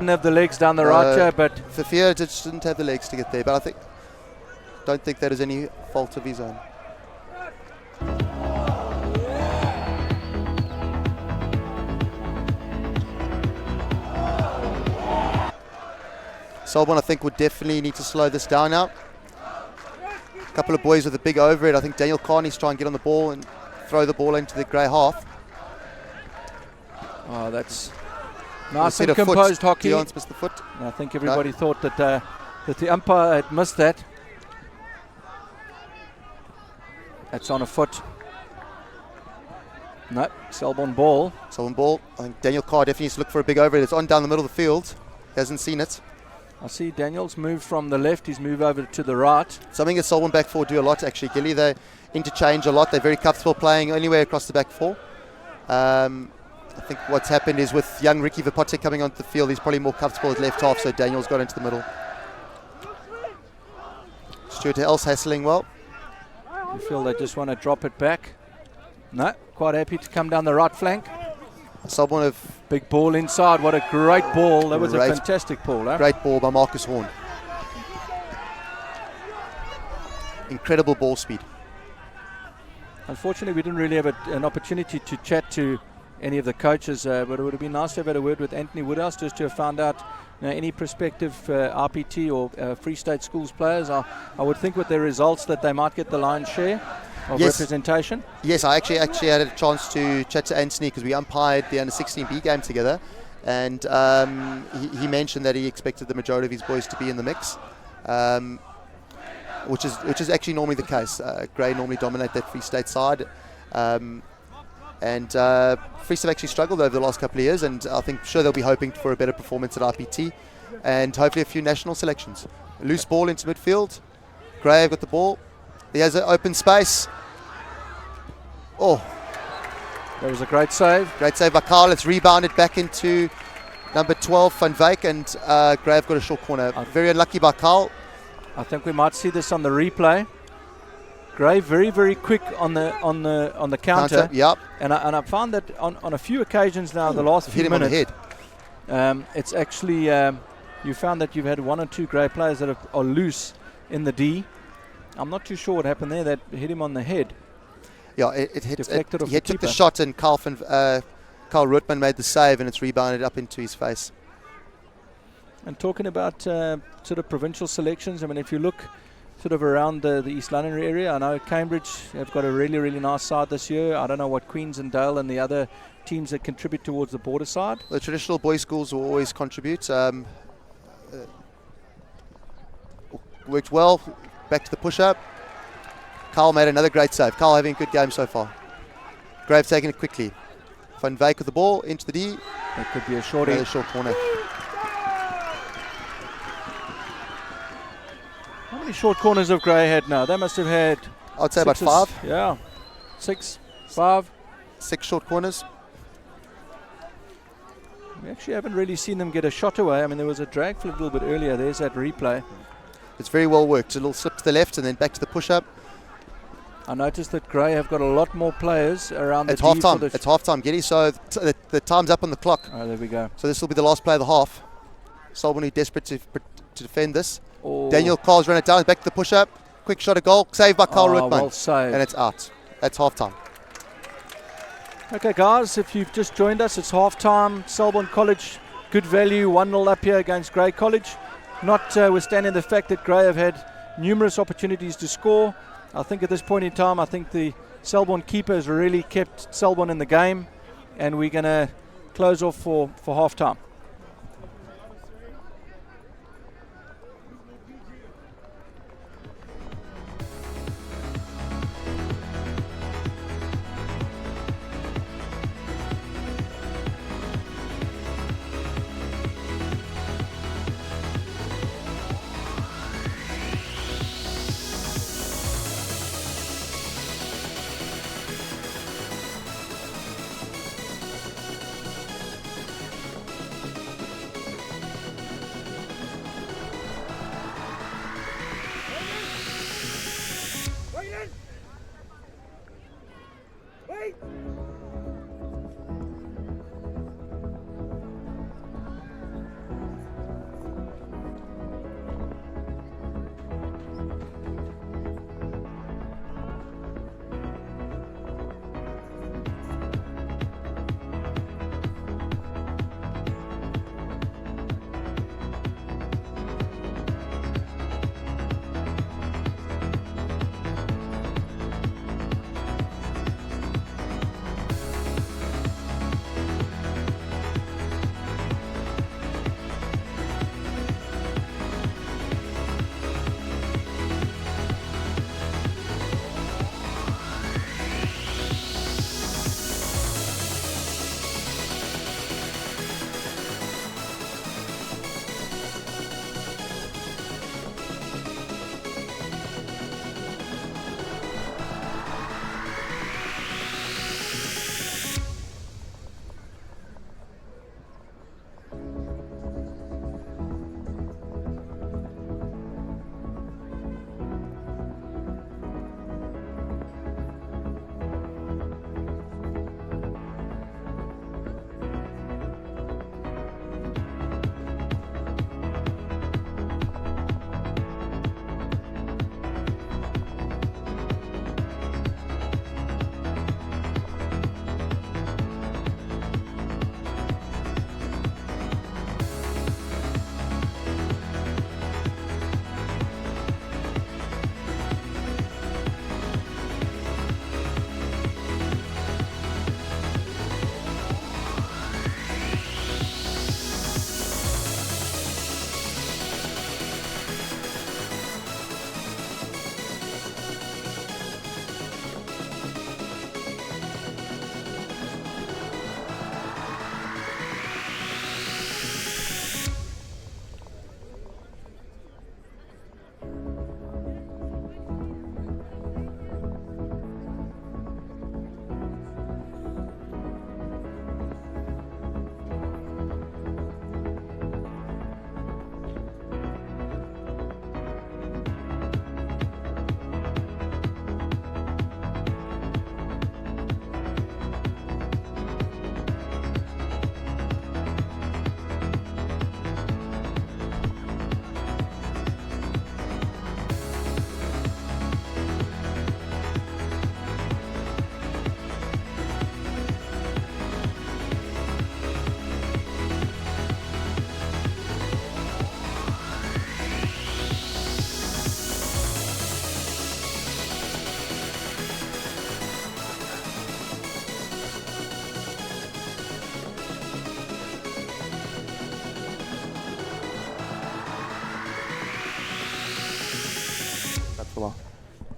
Have the legs down the right here, but
Fafia just didn't have the legs to get there, but don't think that is any fault of his own. Selborne, I think, would definitely need to slow this down now. A couple of boys with a big overhead. I think Daniel Carney's trying to get on the ball and throw the ball into the grey half.
Oh, that's nice and composed hockey.
Dion's missed the foot.
I think everybody thought that the umpire had missed that. That's on a foot. No, Selborne ball.
Selborne ball. I think Daniel Carr definitely needs to look for a big overhead. It's on down the middle of the field. He hasn't seen it.
I see Daniel's moved from the left. He's moved over to the right.
Something that Selborne back four do a lot, actually, Kili. They interchange a lot. They're very comfortable playing anywhere across the back four. I think what's happened is with young Ricky Vapotic coming onto the field, he's probably more comfortable at left half, so Daniel's got into the middle. Stuart else hassling well.
You feel they just want to drop it back? No, quite happy to come down the right flank.
Selborne have
big ball inside. What a great ball. That was a fantastic ball. Huh?
Great ball by Marcus Horn. Incredible ball speed.
Unfortunately, we didn't really have an opportunity to chat to any of the coaches, but it would have been nice to have had a word with Anthony Woodhouse just to have found out any prospective RPT or Free State Schools players. I would think with their results that they might get the lion's share of representation. Yes,
I actually had a chance to chat to Anthony because we umpired the under-16B game together, and he mentioned that he expected the majority of his boys to be in the mix, which is actually normally the case. Grey normally dominate that Free State side. And Free State have actually struggled over the last couple of years, and I think they'll be hoping for a better performance at RPT and hopefully a few national selections. Loose ball into midfield. Grey have got the ball. He has an open space. Oh,
that was a great save.
Great save by Karl. It's rebounded back into number 12, Van Wyk, and Grey have got a short corner. Very unlucky by Karl.
I think we might see this on the replay. Grey very, very quick on the counter.
Yep.
And I found that on a few occasions now, the last few minutes,
hit him
on the head. It's actually you found that you've had one or two Grey players that are loose in the D. I'm not too sure what happened there. That hit him on the head.
Yeah, it hit.
Deflected off
he took the shot, and Karl Rootman made the save, and it's rebounded up into his face.
And talking about sort of provincial selections, I mean, if you look sort of around the East London area, I know Cambridge have got a really, really nice side this year. I don't know what Queens and Dale and the other teams that contribute towards the border side.
The traditional boys' schools will always contribute. Worked well. Back to the push-up. Karl made another great save. Karl having a good game so far. Grave taking it quickly. Van Wyk with the ball into the D.
That could be a shorty.
Another short corner.
How many short corners have Grey had now? They must have had...
I'd say about 5.
Yeah. 6, 5.
6 short corners.
We actually haven't really seen them get a shot away. I mean, there was a drag flip a little bit earlier. There's that replay.
It's very well worked. A little slip to the left and then back to the push-up.
I noticed that Grey have got a lot more players around
It's
the D
half time.
for the
It's half time, Giddy. So the time's up on the clock.
Oh, there we go.
So this will be the last play of the half. Selborne desperate to defend this.
Oh.
Daniel Karl's run it down. Back to the push-up. Quick shot of goal. Saved by Karl Ruttman.
Well saved.
And it's out. That's half time.
Okay, guys, if you've just joined us, it's half time. Selborne College, good value, 1-0 up here against Grey College. Notwithstanding the fact that Grey have had numerous opportunities to score. I think at this point in time, I think the Selborne keeper has really kept Selborne in the game, and we're going to close off for half time.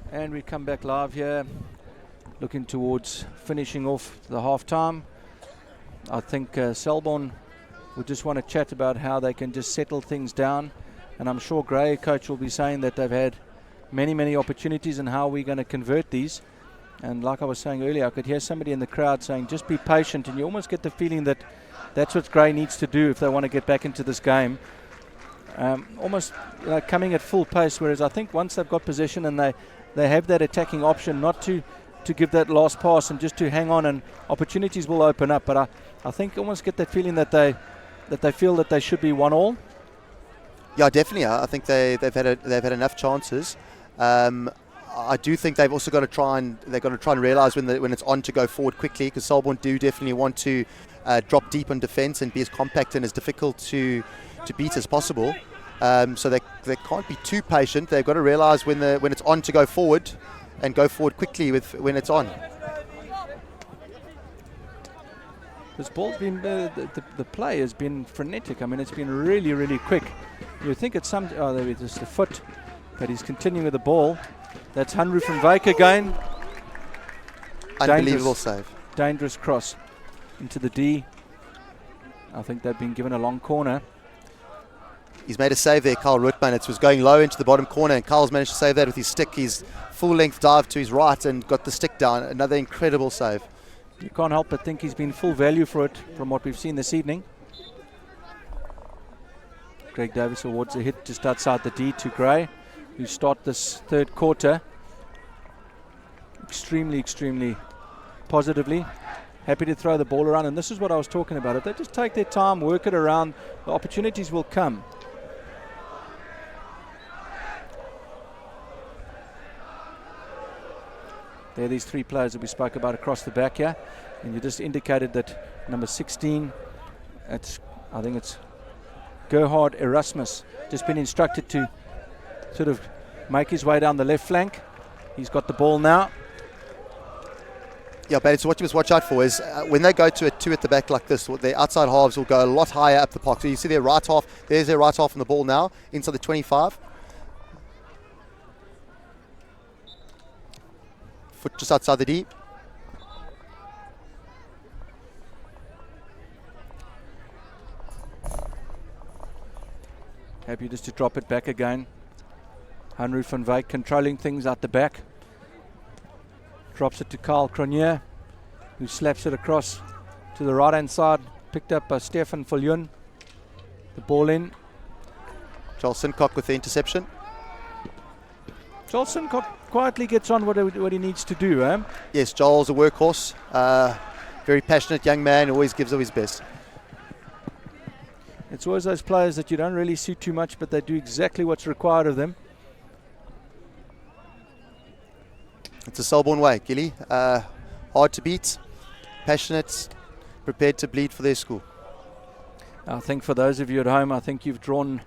And we come back live here, looking towards finishing off the half-time. I think Selborne would just want to chat about how they can just settle things down. And I'm sure Grey coach will be saying that they've had many opportunities and how we're going to convert these. And like I was saying earlier, I could hear somebody in the crowd saying, just be patient. And you almost get the feeling that that's what Grey needs to do if they want to get back into this game. Almost coming at full pace, whereas I think once they've got possession and they they have that attacking option, not to give that last pass and just to hang on, and opportunities will open up. But I think I almost get that feeling that they feel that they should be 1-1.
Yeah, definitely. I think they've had enough chances. I do think they've also got to try and realise when it's on to go forward quickly, because Selborne do definitely want to drop deep on defence and be as compact and as difficult to beat as possible. So they can't be too patient. They've got to realise when it's on to go forward, and go forward quickly when it's on.
This ball's been the play has been frenetic. I mean, it's been really, really quick. You think it's there is just a foot, but he's continuing with the ball. That's Hanru from Wyk again.
Unbelievable save.
Dangerous cross into the D. I think they've been given a long corner.
He's made a save there, Karl Rutman. It was going low into the bottom corner, and Karl's managed to save that with his stick. His full-length dive to his right and got the stick down. Another incredible save.
You can't help but think he's been full value for it from what we've seen this evening. Greg Davis awards a hit just outside the D to Gray, who start this third quarter extremely, extremely positively. Happy to throw the ball around, and this is what I was talking about. If they just take their time, work it around, the opportunities will come. There are these three players that we spoke about across the back here, and you just indicated that number 16, I think it's Gerhard Erasmus, just been instructed to sort of make his way down the left flank. He's got the ball now.
Yeah, but what you must watch out for is when they go to a 2 at the back like this, their outside halves will go a lot higher up the park. So you see their right half, there's their right half on the ball now, inside the 25. Foot just outside the D.
Happy just to drop it back again. Hanru van Wyk controlling things out the back. Drops it to Karl Cronje, who slaps it across to the right hand side. Picked up by Stefan Foolin. The ball in.
Joel Sincock with the interception.
Joel Sincock quietly gets on what he needs to do.
Yes, Joel's a workhorse. Very passionate young man, always gives of his best.
It's always those players that you don't really see too much, but they do exactly what's required of them.
It's a Selborne way, Kili. Hard to beat, passionate, prepared to bleed for their school.
I think for those of you at home, I think you've drawn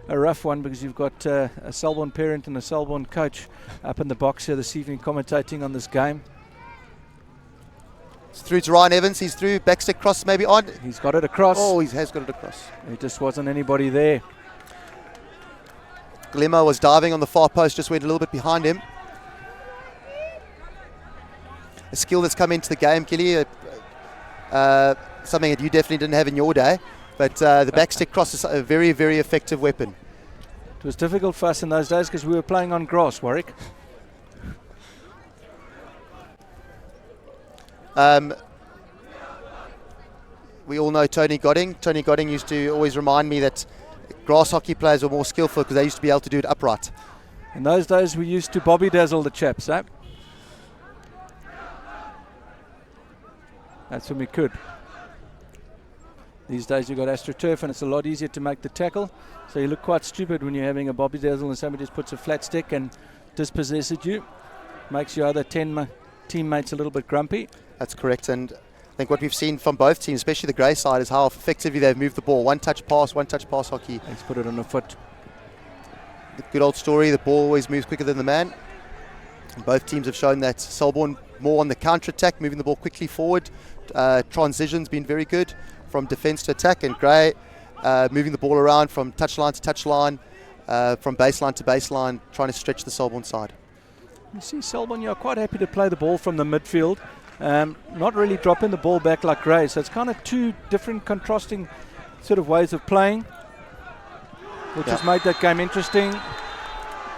a rough one, because you've got a Selborne parent and a Selborne coach up in the box here this evening commentating on this game.
It's through to Ryan Evans. He's through. Backstick cross maybe on.
He's got it across.
Oh, he has got it across.
There just wasn't anybody there.
Glimmer was diving on the far post, just went a little bit behind him. A skill that's come into the game, Kili. Something that you definitely didn't have in your day. But the backstick cross is a very, very effective weapon.
It was difficult for us in those days because we were playing on grass, Warwick.
We all know Tony Godding. Tony Godding used to always remind me that grass hockey players were more skillful because they used to be able to do it upright.
In those days, we used to Bobby dazzle the chaps, eh? That's when we could. These days you've got AstroTurf and it's a lot easier to make the tackle. So you look quite stupid when you're having a Bobby dazzle and somebody just puts a flat stick and dispossesses you. Makes your other 10 teammates a little bit grumpy.
That's correct, and I think what we've seen from both teams, especially the Grey side, is how effectively they've moved the ball. One touch pass hockey.
Let's put it on the foot.
The good old story, the ball always moves quicker than the man. And both teams have shown that. Selborne more on the counter-attack, moving the ball quickly forward. Transition's been very good from defence to attack, and Grey moving the ball around from touchline to touchline, from baseline to baseline, trying to stretch the Selborne side.
You see Selborne, you're quite happy to play the ball from the midfield, not really dropping the ball back like Grey. So it's kind of two different contrasting sort of ways of playing, which has made that game interesting.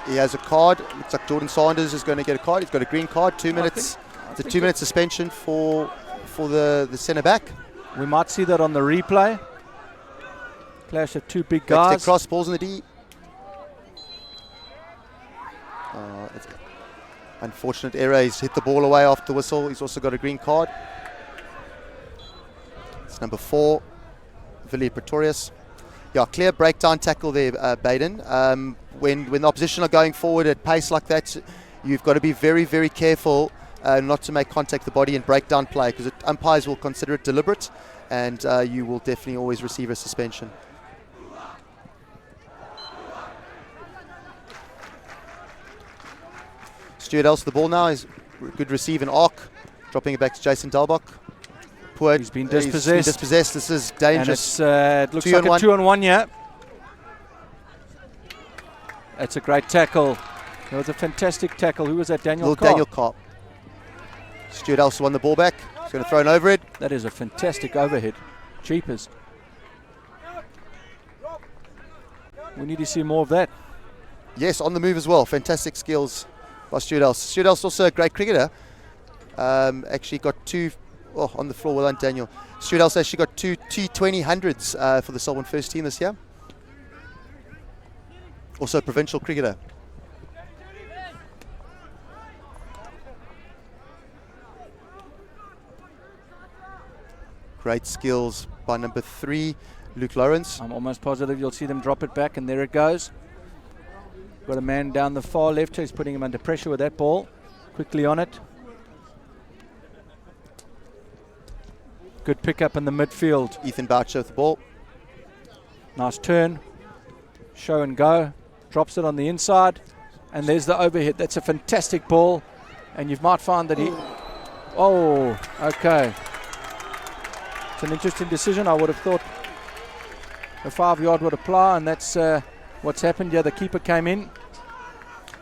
He has a card. Looks like Jordan Sanders is going to get a card. He's got a green card. 2 minutes. It's a 2-minute suspension for the centre back.
We might see that on the replay. Clash of two big guys.
Cross balls in the D. It's unfortunate error. He's hit the ball away after the whistle. He's also got a green card. It's number 4, Villi Pretorius. Yeah, clear breakdown tackle there, Baden. When the opposition are going forward at pace like that, you've got to be very, very careful not to make contact with the body and break down play, because umpires will consider it deliberate, and you will definitely always receive a suspension. Stuart Else the ball now. Is good receive and arc, dropping it back to Jason Taboc.
He's been dispossessed.
This is dangerous.
And it looks like a 2-on-1 here. That's a great tackle. It was a fantastic tackle. Who was that? Daniel Karl.
Daniel Karl. Stuart Else won the ball back. He's going to throw it over it.
That is a fantastic overhead. Cheapest. We need to see more of that.
Yes, on the move as well. Fantastic skills by Stuart Else. Stuart Else also a great cricketer. Actually got 2... Oh, on the floor, well done, Daniel. Stuart Else actually got 2 T20 for the Selborne first team this year. Also a provincial cricketer. Great skills by number 3, Luke Lawrence.
I'm almost positive you'll see them drop it back, and there it goes. Got a man down the far left who's putting him under pressure with that ball. Quickly on it. Good pickup in the midfield.
Ethan Bachi with the ball.
Nice turn. Show and go. Drops it on the inside. And there's the overhead. That's a fantastic ball. And you might find that he... Oh, okay. It's an interesting decision. I would have thought a 5-yard would apply, and that's what's happened. Yeah, the keeper came in.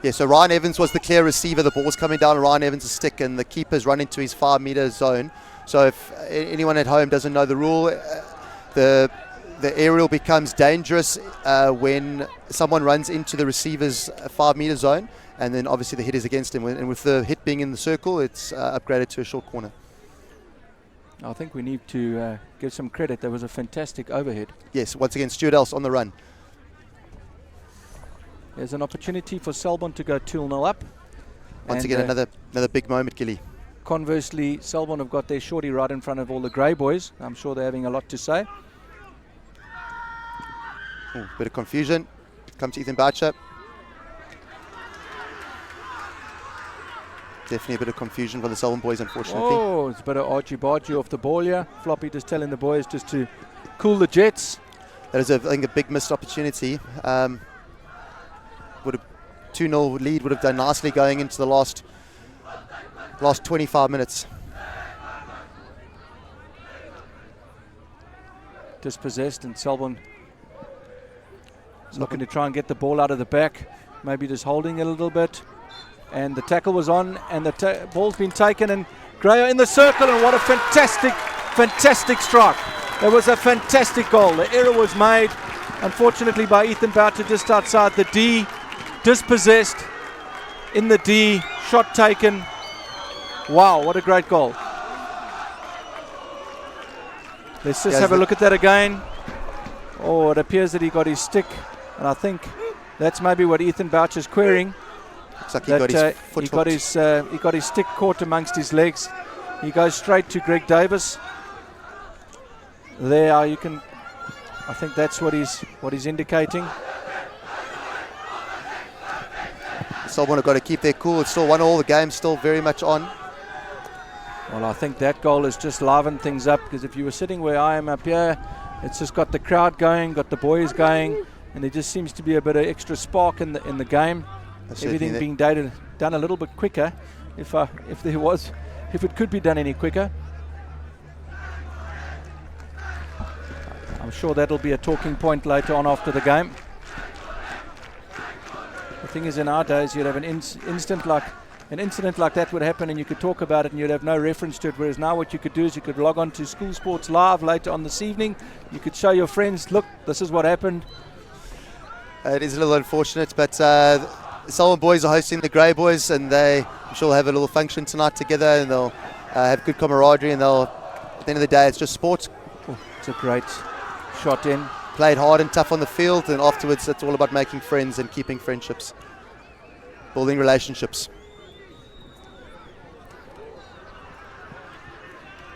Yeah, so Ryan Evans was the clear receiver. The ball was coming down Ryan Evans' stick, and the keeper's run into his 5-meter zone. So if anyone at home doesn't know the rule, the aerial becomes dangerous when someone runs into the receiver's 5-meter zone, and then obviously the hit is against him. And with the hit being in the circle, it's upgraded to a short corner.
I think we need to give some credit. There was a fantastic overhead.
Yes, once again, Stuart Else on the run.
There's an opportunity for Selborne to go 2-0 up.
Once again, another big moment, Kili.
Conversely, Selborne have got their shorty right in front of all the grey boys. I'm sure they're having a lot to say.
Ooh, bit of confusion. Comes Ethan Bachi. Definitely a bit of confusion for the Selborne boys, unfortunately.
Oh, it's a bit of argy-bargy off the ball here. Floppy just telling the boys just to cool the jets.
That is, I think, a big missed opportunity. Would have 2-0 lead would have done nicely going into the last 25 minutes.
Dispossessed, and Selborne looking to try and get the ball out of the back, maybe just holding it a little bit. And the tackle was on, and the ball's been taken, and Gray in the circle, and what a fantastic strike. It was a fantastic goal. The error was made, unfortunately, by Ethan Boucher just outside the D. Dispossessed in the D, shot taken. Wow, what a great goal. Let's just have a look at that again. Oh, it appears that he got his stick, and I think that's maybe what Ethan Boucher's querying.
Looks like he got his foot
he got his stick caught amongst his legs. He goes straight to Greg Davis. There you can, I think that's what he's indicating.
Selborne have got to keep their cool. It's still 1-1. The game's still very much on.
Well, I think that goal has just livened things up, because if you were sitting where I am up here, it's just got the crowd going, got the boys going, and there just seems to be a bit of extra spark in the game. Everything being done a little bit quicker, if it could be done any quicker. I'm sure that'll be a talking point later on after the game. The thing is, in our days, you'd have an incident like that would happen, and you could talk about it, and you'd have no reference to it. Whereas now, what you could do is you could log on to School Sports Live later on this evening. You could show your friends, look, this is what happened.
It is a little unfortunate, but the Selborne boys are hosting the Grey boys, and I'm sure they'll have a little function tonight together, and they'll have good camaraderie, and at the end of the day, it's just sport.
Oh, it's a great shot in.
Played hard and tough on the field, and afterwards it's all about making friends and keeping friendships. building relationships.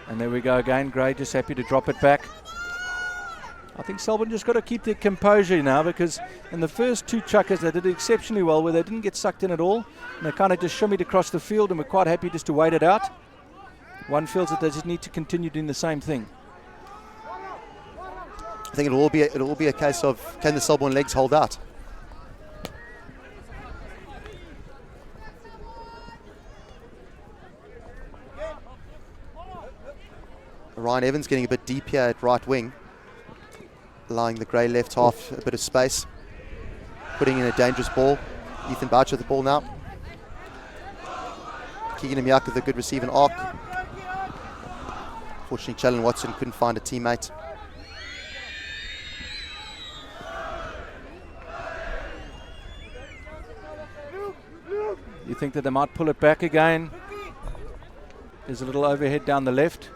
And there we go again. Gray just happy to drop it back. I think Selborne just got to keep their composure now, because in the first 2 chuckers they did exceptionally well, where they didn't get sucked in at all. And they kind of just shimmied across the field and were quite happy just to wait it out. One feels that they just need to continue doing the same thing.
I think it'll all be a case of, can the Selborne legs hold out? Ryan Evans getting a bit deep here at right wing, allowing the grey left half a bit of space, putting in a dangerous ball. Ethan Bachi with the ball now. Keegan Miak with a good receive and arc. Fortunately, Challen Watson couldn't find a teammate.
You think that they might pull it back again? There's a little overhead down the left.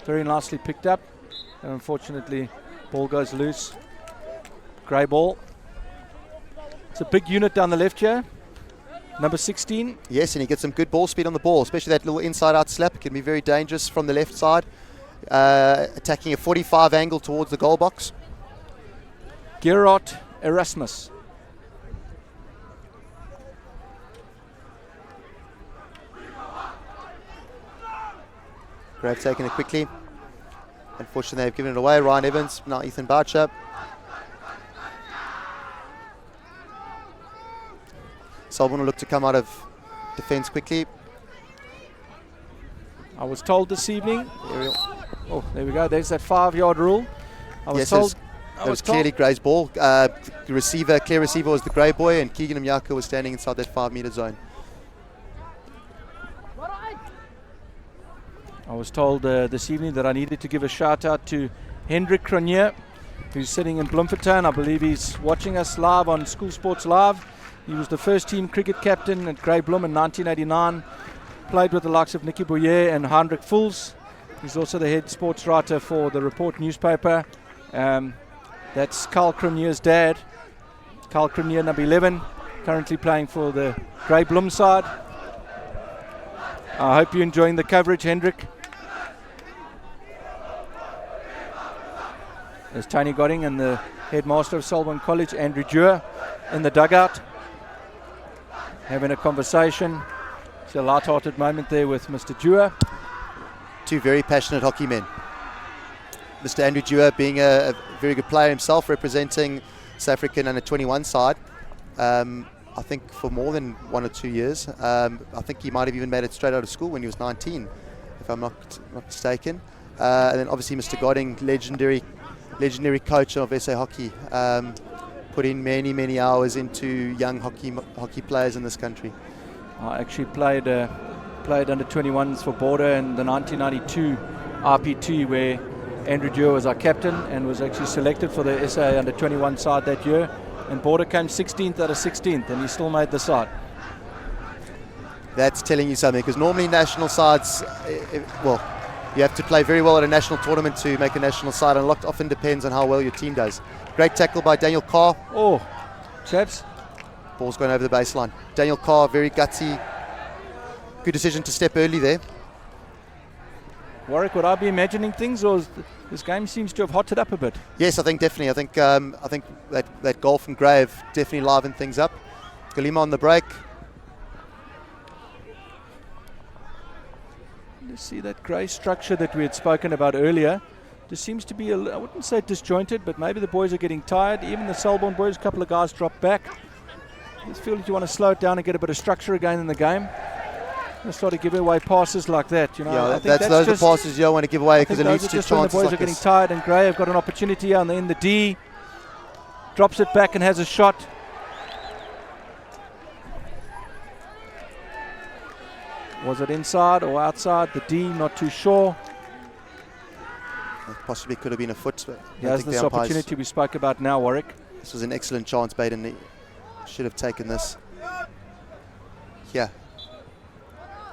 Very nicely picked up. And unfortunately, ball goes loose. Grey ball. It's a big unit down the left here. Number 16.
Yes, and he gets some good ball speed on the ball, especially that little inside-out slap. It can be very dangerous from the left side. Attacking a 45 angle towards the goal box.
Gerard Erasmus.
Grave taking it quickly. Unfortunately, they've given it away. Ryan Evans, now Ethan Bachi. Selborne will look to come out of defence quickly.
I was told this evening. Oh, there we go. There's that 5-yard rule. I was told.
That was clearly Gray's ball. The receiver, clear receiver, was the Grey boy, and Keegan Miaka was standing inside that 5-meter zone.
I was told this evening that I needed to give a shout out to Hendrik Cronje, who's sitting in Bloemfontein. I believe he's watching us live on School Sports Live. He was the first team cricket captain at Grey Bloem in 1989. Played with the likes of Nicky Boyer and Hendrik Fools. He's also the head sports writer for the Report newspaper. That's Karl Cronje's dad. Karl Cronje, number 11, currently playing for the Grey Bloem side. I hope you're enjoying the coverage, Hendrik. There's Tony Godding and the headmaster of Selborne College, Andrew Dewar, in the dugout, having a conversation. It's a light-hearted moment there with Mr. Dewar.
2 very passionate hockey men. Mr. Andrew Dewar being a very good player himself, representing South African under-21 side. I think for more than 1 or 2 years. I think he might have even made it straight out of school when he was 19, if I'm not mistaken. And then obviously Mr. Godding, legendary coach of SA Hockey, put in many hours into young hockey players in this country.
I actually played under 21s for Border in the 1992 RP2, where Andrew Dewar was our captain and was actually selected for the SA under 21 side that year. And Border came 16th out of 16th, and he still made the side.
That's telling you something, because normally national sides, you have to play very well at a national tournament to make a national side, and a lot often depends on how well your team does. Great tackle by Daniel Karl.
Oh, chaps.
Ball's going over the baseline. Daniel Karl, very gutsy. Good decision to step early there.
Warwick, would I be imagining things, or this game seems to have hotted up a bit?
Yes, I think definitely. I think that goal from Grave definitely livened things up. Galima on the break.
Let's see that grey structure that we had spoken about earlier. There seems to be, I wouldn't say disjointed, but maybe the boys are getting tired. Even the Selborne boys, a couple of guys dropped back. I just feel that you want to slow it down and get a bit of structure again in the game. Start to give away passes like that, you know.
Yeah, I think those are the passes you don't want to give away, because it leads to chances like this.
The boys are getting tired, and Gray have got an opportunity here in the D. Drops it back and has a shot. Was it inside or outside? The D, not too sure.
It possibly could have been a foot. But
he has this opportunity we spoke about now, Warwick.
This was an excellent chance, Baden. He should have taken this. Yeah.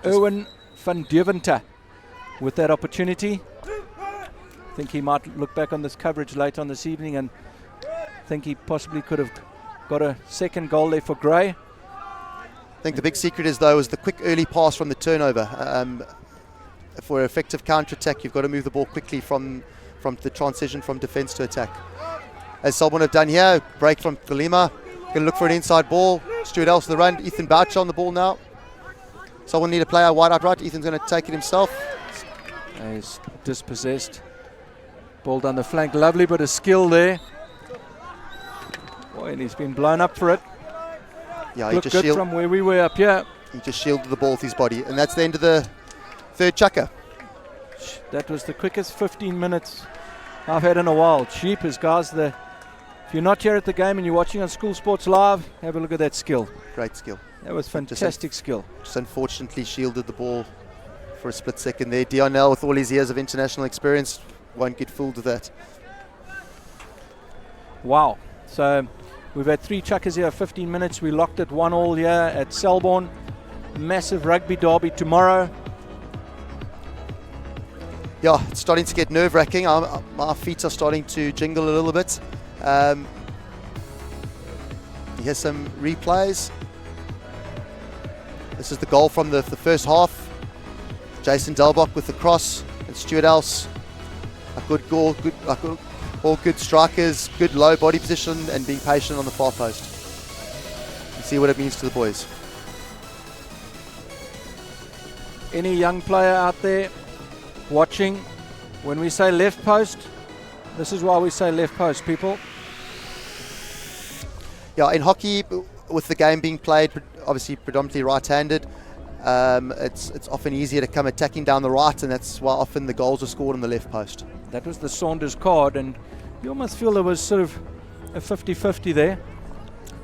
Erwin van Deventer with that opportunity. I think he might look back on this coverage late on this evening and think he possibly could have got a second goal there for Gray.
I think the big secret is, though, is the quick early pass from the turnover. For an effective counter-attack, you've got to move the ball quickly from the transition from defence to attack. As Selborne have done here, break from Kalima. Going to look for an inside ball. Stuart Else the run. Ethan Bachi on the ball now. Someone need a player wide out right. Ethan's going to take it himself.
He's dispossessed. Ball down the flank. Lovely bit of skill there. Boy, and he's been blown up for it.
Yeah,
Looked good from where we were up here.
He just shielded the ball with his body. And that's the end of the third chukker.
That was the quickest 15 minutes I've had in a while. Jeepers, guys. If you're not here at the game and you're watching on School Sports Live, have a look at that skill.
Great skill.
That was fantastic skill.
Just unfortunately shielded the ball for a split second there. Dionel, with all his years of international experience, won't get fooled with that.
Wow. So we've had 3 chuckers here, 15 minutes. We locked it 1-1 here at Selborne. Massive rugby derby tomorrow.
Yeah, it's starting to get nerve-wracking. My feet are starting to jingle a little bit. Here's some replays. This is the goal from the first half. Jason Delbach with the cross, and Stuart Else. A good goal, all good strikers, good low body position, and being patient on the far post. You see what it means to the boys.
Any young player out there watching, when we say left post, this is why we say left post, people.
Yeah, in hockey, with the game being played obviously predominantly right-handed, it's often easier to come attacking down the right, and that's why often the goals are scored on the left post.
That was the Saunders card, and you almost feel there was sort of a 50-50 there.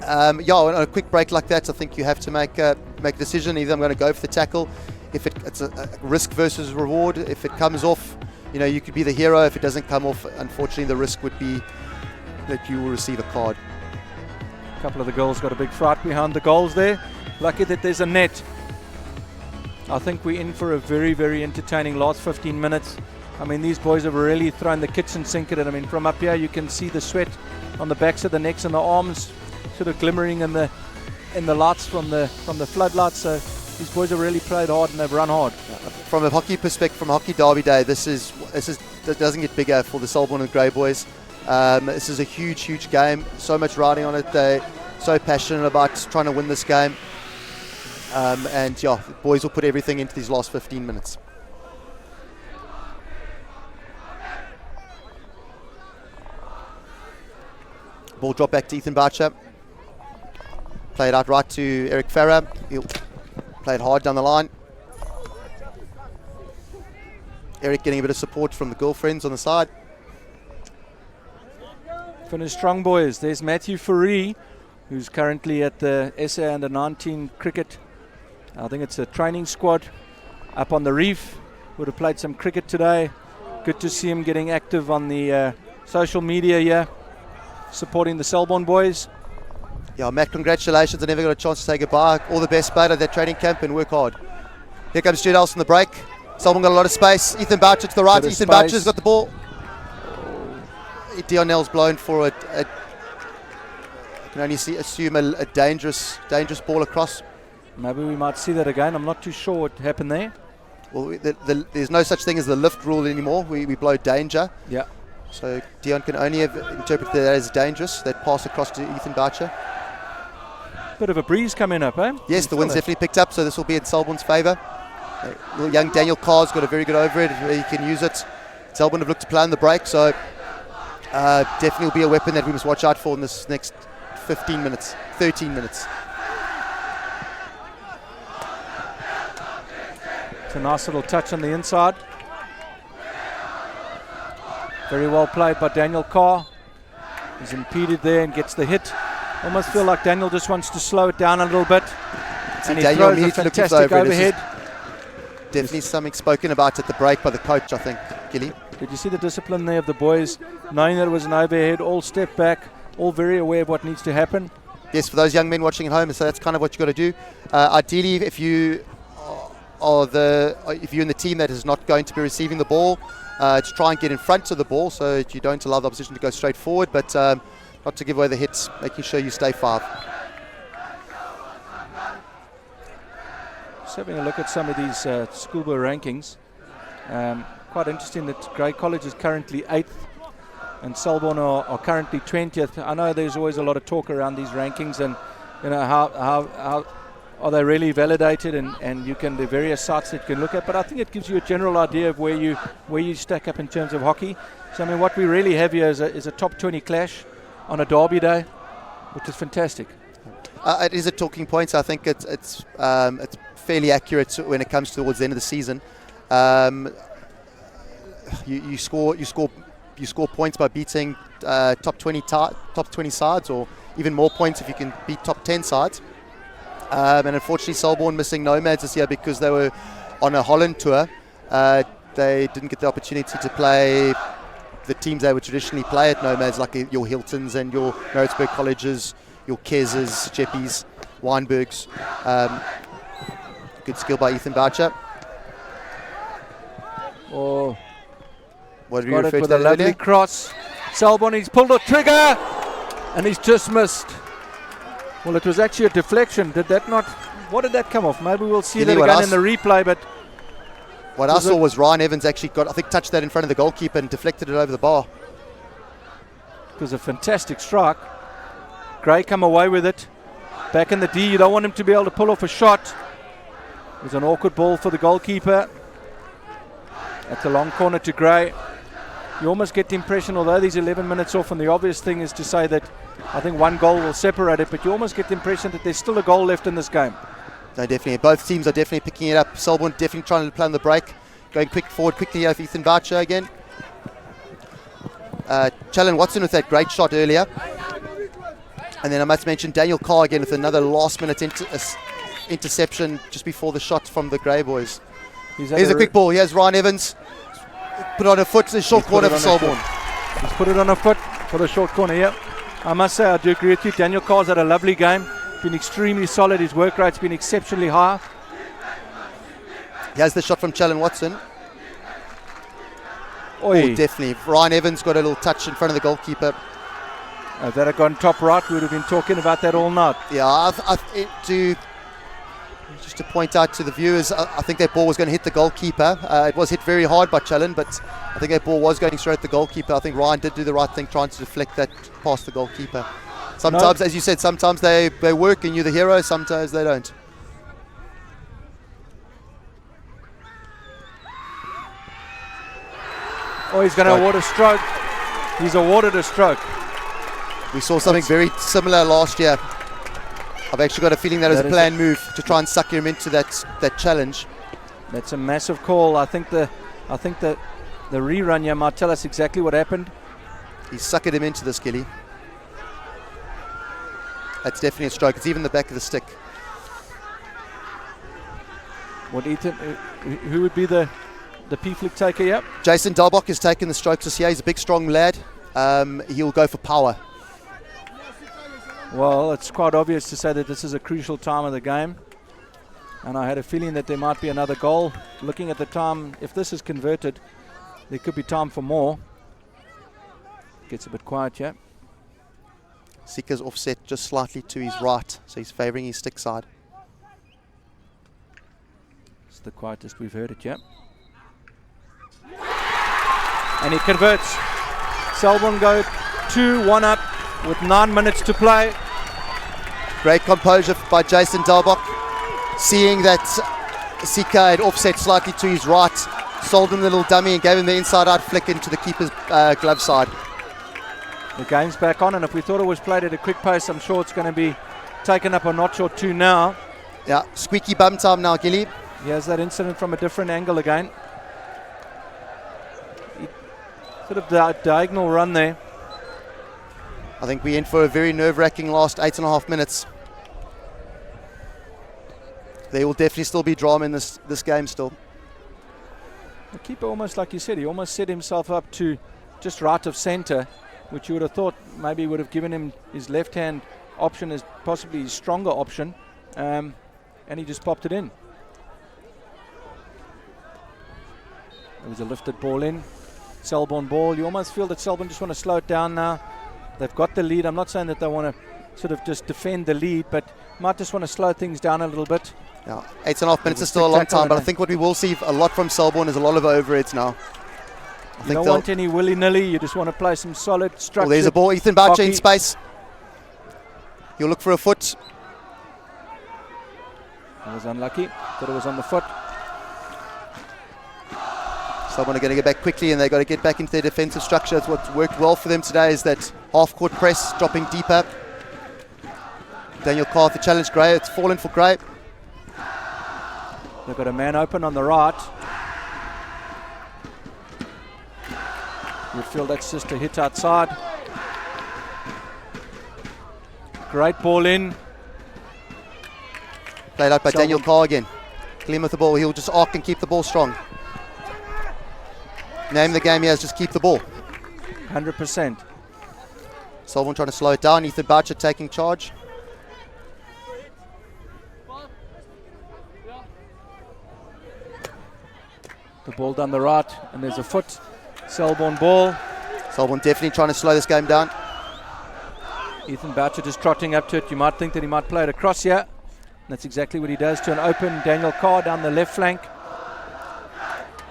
Yeah, on a quick break like that, I think you have to make a decision. Either I'm going to go for the tackle. If it's a risk versus reward. If it comes off, you could be the hero. If it doesn't come off, unfortunately, the risk would be that you will receive a card.
A couple of the girls got a big fright behind the goals there. Lucky that there's a net. I think we're in for a very, very entertaining last 15 minutes. I mean, these boys have really thrown the kitchen sink at it. I mean, from up here you can see the sweat on the backs of the necks and the arms sort of glimmering in the lights from the floodlights. So these boys have really played hard and they've run hard.
From a hockey perspective, from Hockey Derby Day, this doesn't get bigger for the Selborne and Grey boys. This is a huge game. So much riding on it. They're so passionate about trying to win this game. And yeah, the boys will put everything into these last 15 minutes. Ball drop back to Ethan Bachi. Play it out right to Eric Farah. He'll play it hard down the line. Eric getting a bit of support from the girlfriends on the side.
Finish strong, boys. There's Matthew Fourie, who's currently at the SA Under-19 cricket. I think it's a training squad up on the reef. Would have played some cricket today. Good to see him getting active on the social media here, supporting the Selborne boys.
Yeah, Matt, congratulations. I never got a chance to say goodbye. All the best, mate, at that training camp, and work hard. Here comes Stuart Else on the break. Selborne got a lot of space. Ethan Bachi to the right. Ethan Bachi's got the ball. Dionel's blown for I can only assume a dangerous ball across.
Maybe we might see that again. I'm not too sure what happened there.
Well, there's no such thing as the lift rule anymore. We blow danger.
Yeah.
So Dion can only have interpreted that as dangerous. That pass across to Ethan Bachi.
Bit of a breeze coming up, eh?
Yes, the wind's definitely picked up, so this will be in Selborne's favour. Little young Daniel Carr's got a very good over it. He can use it. Selborne have looked to play on the break, so definitely will be a weapon that we must watch out for in this next 13 minutes.
It's a nice little touch on the inside. Very well played by Daniel Carr. He's impeded there and gets the hit. Almost feel like Daniel just wants to slow it down a little bit. And he
Daniel
throws a fantastic overhead.
Definitely something spoken about at the break by the coach, I think, Kili.
Did you see the discipline there of the boys, knowing that it was an overhead, all step back, all very aware of what needs to happen?
Yes, for those young men watching at home, so that's kind of what you've got to do. Ideally, if you're in the team that is not going to be receiving the ball, to try and get in front of the ball so that you don't allow the opposition to go straight forward, but not to give away the hits, making sure you stay 5.
having a look at some of these Schoolboy rankings. Quite interesting that Grey College is currently 8th and Selborne are currently 20th. I know there's always a lot of talk around these rankings and how are they really validated, and you can, the various sites that you can look at, but I think it gives you a general idea of where you stack up in terms of hockey. So I mean, what we really have here is a top 20 clash on a derby day, which is fantastic.
It is a talking point. I think it's fairly accurate when it comes towards the end of the season. You score points by beating top 20 sides, or even more points if you can beat top 10 sides. And unfortunately, Selborne missing Nomads this year because they were on a Holland tour. They didn't get the opportunity to play the teams they would traditionally play at Nomads, like your Hiltons and your Maritzburg Colleges, your Kezes, Jeppies, Weinbergs. Good skill by Ethan Boucher.
Oh,
what did you
got
refer
it
to
with a
that
lovely
earlier?
cross. Selborne, he's pulled the trigger and he's just missed. Well, it was actually a deflection. Did that not? What did that come off? Maybe we'll see that again in the replay. But
what I saw was Ryan Evans actually touched that in front of the goalkeeper and deflected it over the bar.
It was a fantastic strike. Gray come away with it. Back in the D, you don't want him to be able to pull off a shot. It was an awkward ball for the goalkeeper. At the long corner to Gray. You almost get the impression, although these 11 minutes off, and the obvious thing is to say that I think one goal will separate it, but you almost get the impression that there's still a goal left in this game.
No, definitely. Both teams are definitely picking it up. Selborne definitely trying to play on the break. Going forward quickly with Ethan Boucher again. Challen Watson with that great shot earlier. And then I must mention Daniel Karl again with another last-minute interception just before the shot from the Grey boys. Here's a quick ball. Here's Ryan Evans. Put on a foot, the short corner for Selborne.
He's put it on a foot for the short corner, yep. I must say, I do agree with you. Daniel Karl's had a lovely game. Been extremely solid. His work rate's been exceptionally high.
Here's the shot from Challen Watson.
Oh,
definitely. Ryan Evans got a little touch in front of the goalkeeper.
If that had gone top right, we would have been talking about that all night.
Yeah, just to point out to the viewers, I think that ball was going to hit the goalkeeper. It was hit very hard by Challen, but I think that ball was going straight at the goalkeeper. I think Ryan did do the right thing, trying to deflect that past the goalkeeper. Sometimes, as you said, sometimes they work and you're the hero, sometimes they don't.
Oh, he's going to award a stroke. He's awarded a stroke.
We saw something very similar last year. I've actually got a feeling that was a planned move to try and suck him into that challenge.
That's a massive call. I think the rerun here might tell us exactly what happened.
He suckered him into this, Kili. That's definitely a stroke. It's even the back of the stick.
What, Ethan? Who would be the P flick taker? Yep.
Jason Taboc has taken the strokes this year. He's a big, strong lad. He'll go for power.
Well, it's quite obvious to say that this is a crucial time of the game. And I had a feeling that there might be another goal. Looking at the time, if this is converted, there could be time for more. Gets a bit quiet, yeah.
Sika's offset just slightly to his right, so he's favouring his stick side.
It's the quietest we've heard it, yeah. And he converts. Selborne go 2-1 up with 9 minutes to play.
Great composure by Jason Taboc. Seeing that Sika had offset slightly to his right, sold him the little dummy and gave him the inside-out flick into the keeper's glove side.
The game's back on, and if we thought it was played at a quick pace, I'm sure it's going to be taken up a notch or two now.
Yeah, squeaky bum time now, Kili.
Here's that incident from a different angle again. Sort of diagonal run there.
I think we're in for a very nerve-wracking last 8.5 minutes. There will definitely still be drama in this game still.
The keeper, almost like you said, he almost set himself up to just right of centre, which you would have thought maybe would have given him his left-hand option as possibly his stronger option, and he just popped it in. There was a lifted ball in. Selborne ball. You almost feel that Selborne just want to slow it down now. They've got the lead. I'm not saying that they want to sort of just defend the lead, but might just want to slow things down a little bit.
Now, 8.5 minutes is still a long time, but I think what we will see a lot from Selborne is a lot of overheads now.
You don't want any willy-nilly, you just want to play some solid structure.
Oh, there's a ball, Ethan Bachi in space. He'll look for a foot.
It was unlucky, thought it was on the foot.
Selborne are going to get back quickly, and they've got to get back into their defensive structure. That's what worked well for them today, is that half-court press, dropping deeper. Daniel Karl to challenge Gray. It's fallen for Gray.
They've got a man open on the right. You feel that's just a hit outside. Great ball in.
Played out by Daniel Karl again. Clean with the ball. He'll just arc and keep the ball strong. Name the game he has, just keep the ball.
100%.
Selborne trying to slow it down. Ethan Bachi taking charge.
The ball down the right, and there's a foot. Selborne ball.
Selborne definitely trying to slow this game down.
Ethan Bachi just trotting up to it. You might think that he might play it across here. And that's exactly what he does to an open Daniel Karl down the left flank.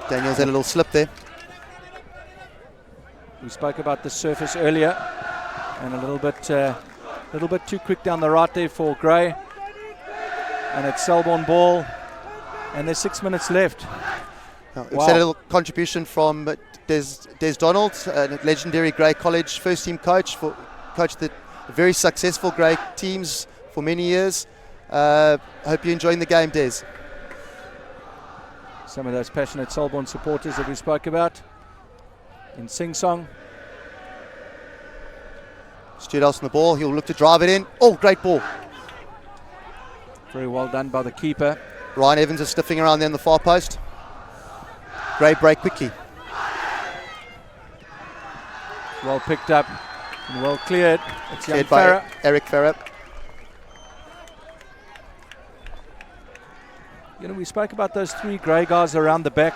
Daniel's had a little slip there.
We spoke about the surface earlier, and a little bit too quick down the right there for Gray. And it's Selborne ball, and there's 6 minutes left.
We've had a little contribution from Des Donald, a legendary Grey College first-team coach, coached the very successful Grey teams for many years. Hope you're enjoying the game, Des.
Some of those passionate Selborne supporters that we spoke about in sing-song.
Stuart Else on the ball. He'll look to drive it in. Oh, great ball.
Very well done by the keeper.
Ryan Evans is stiffing around there on the far post. Gray break quickly.
Well picked up and well cleared. It's young
by Eric Farah.
You know, we spoke about those three Grey guys around the back.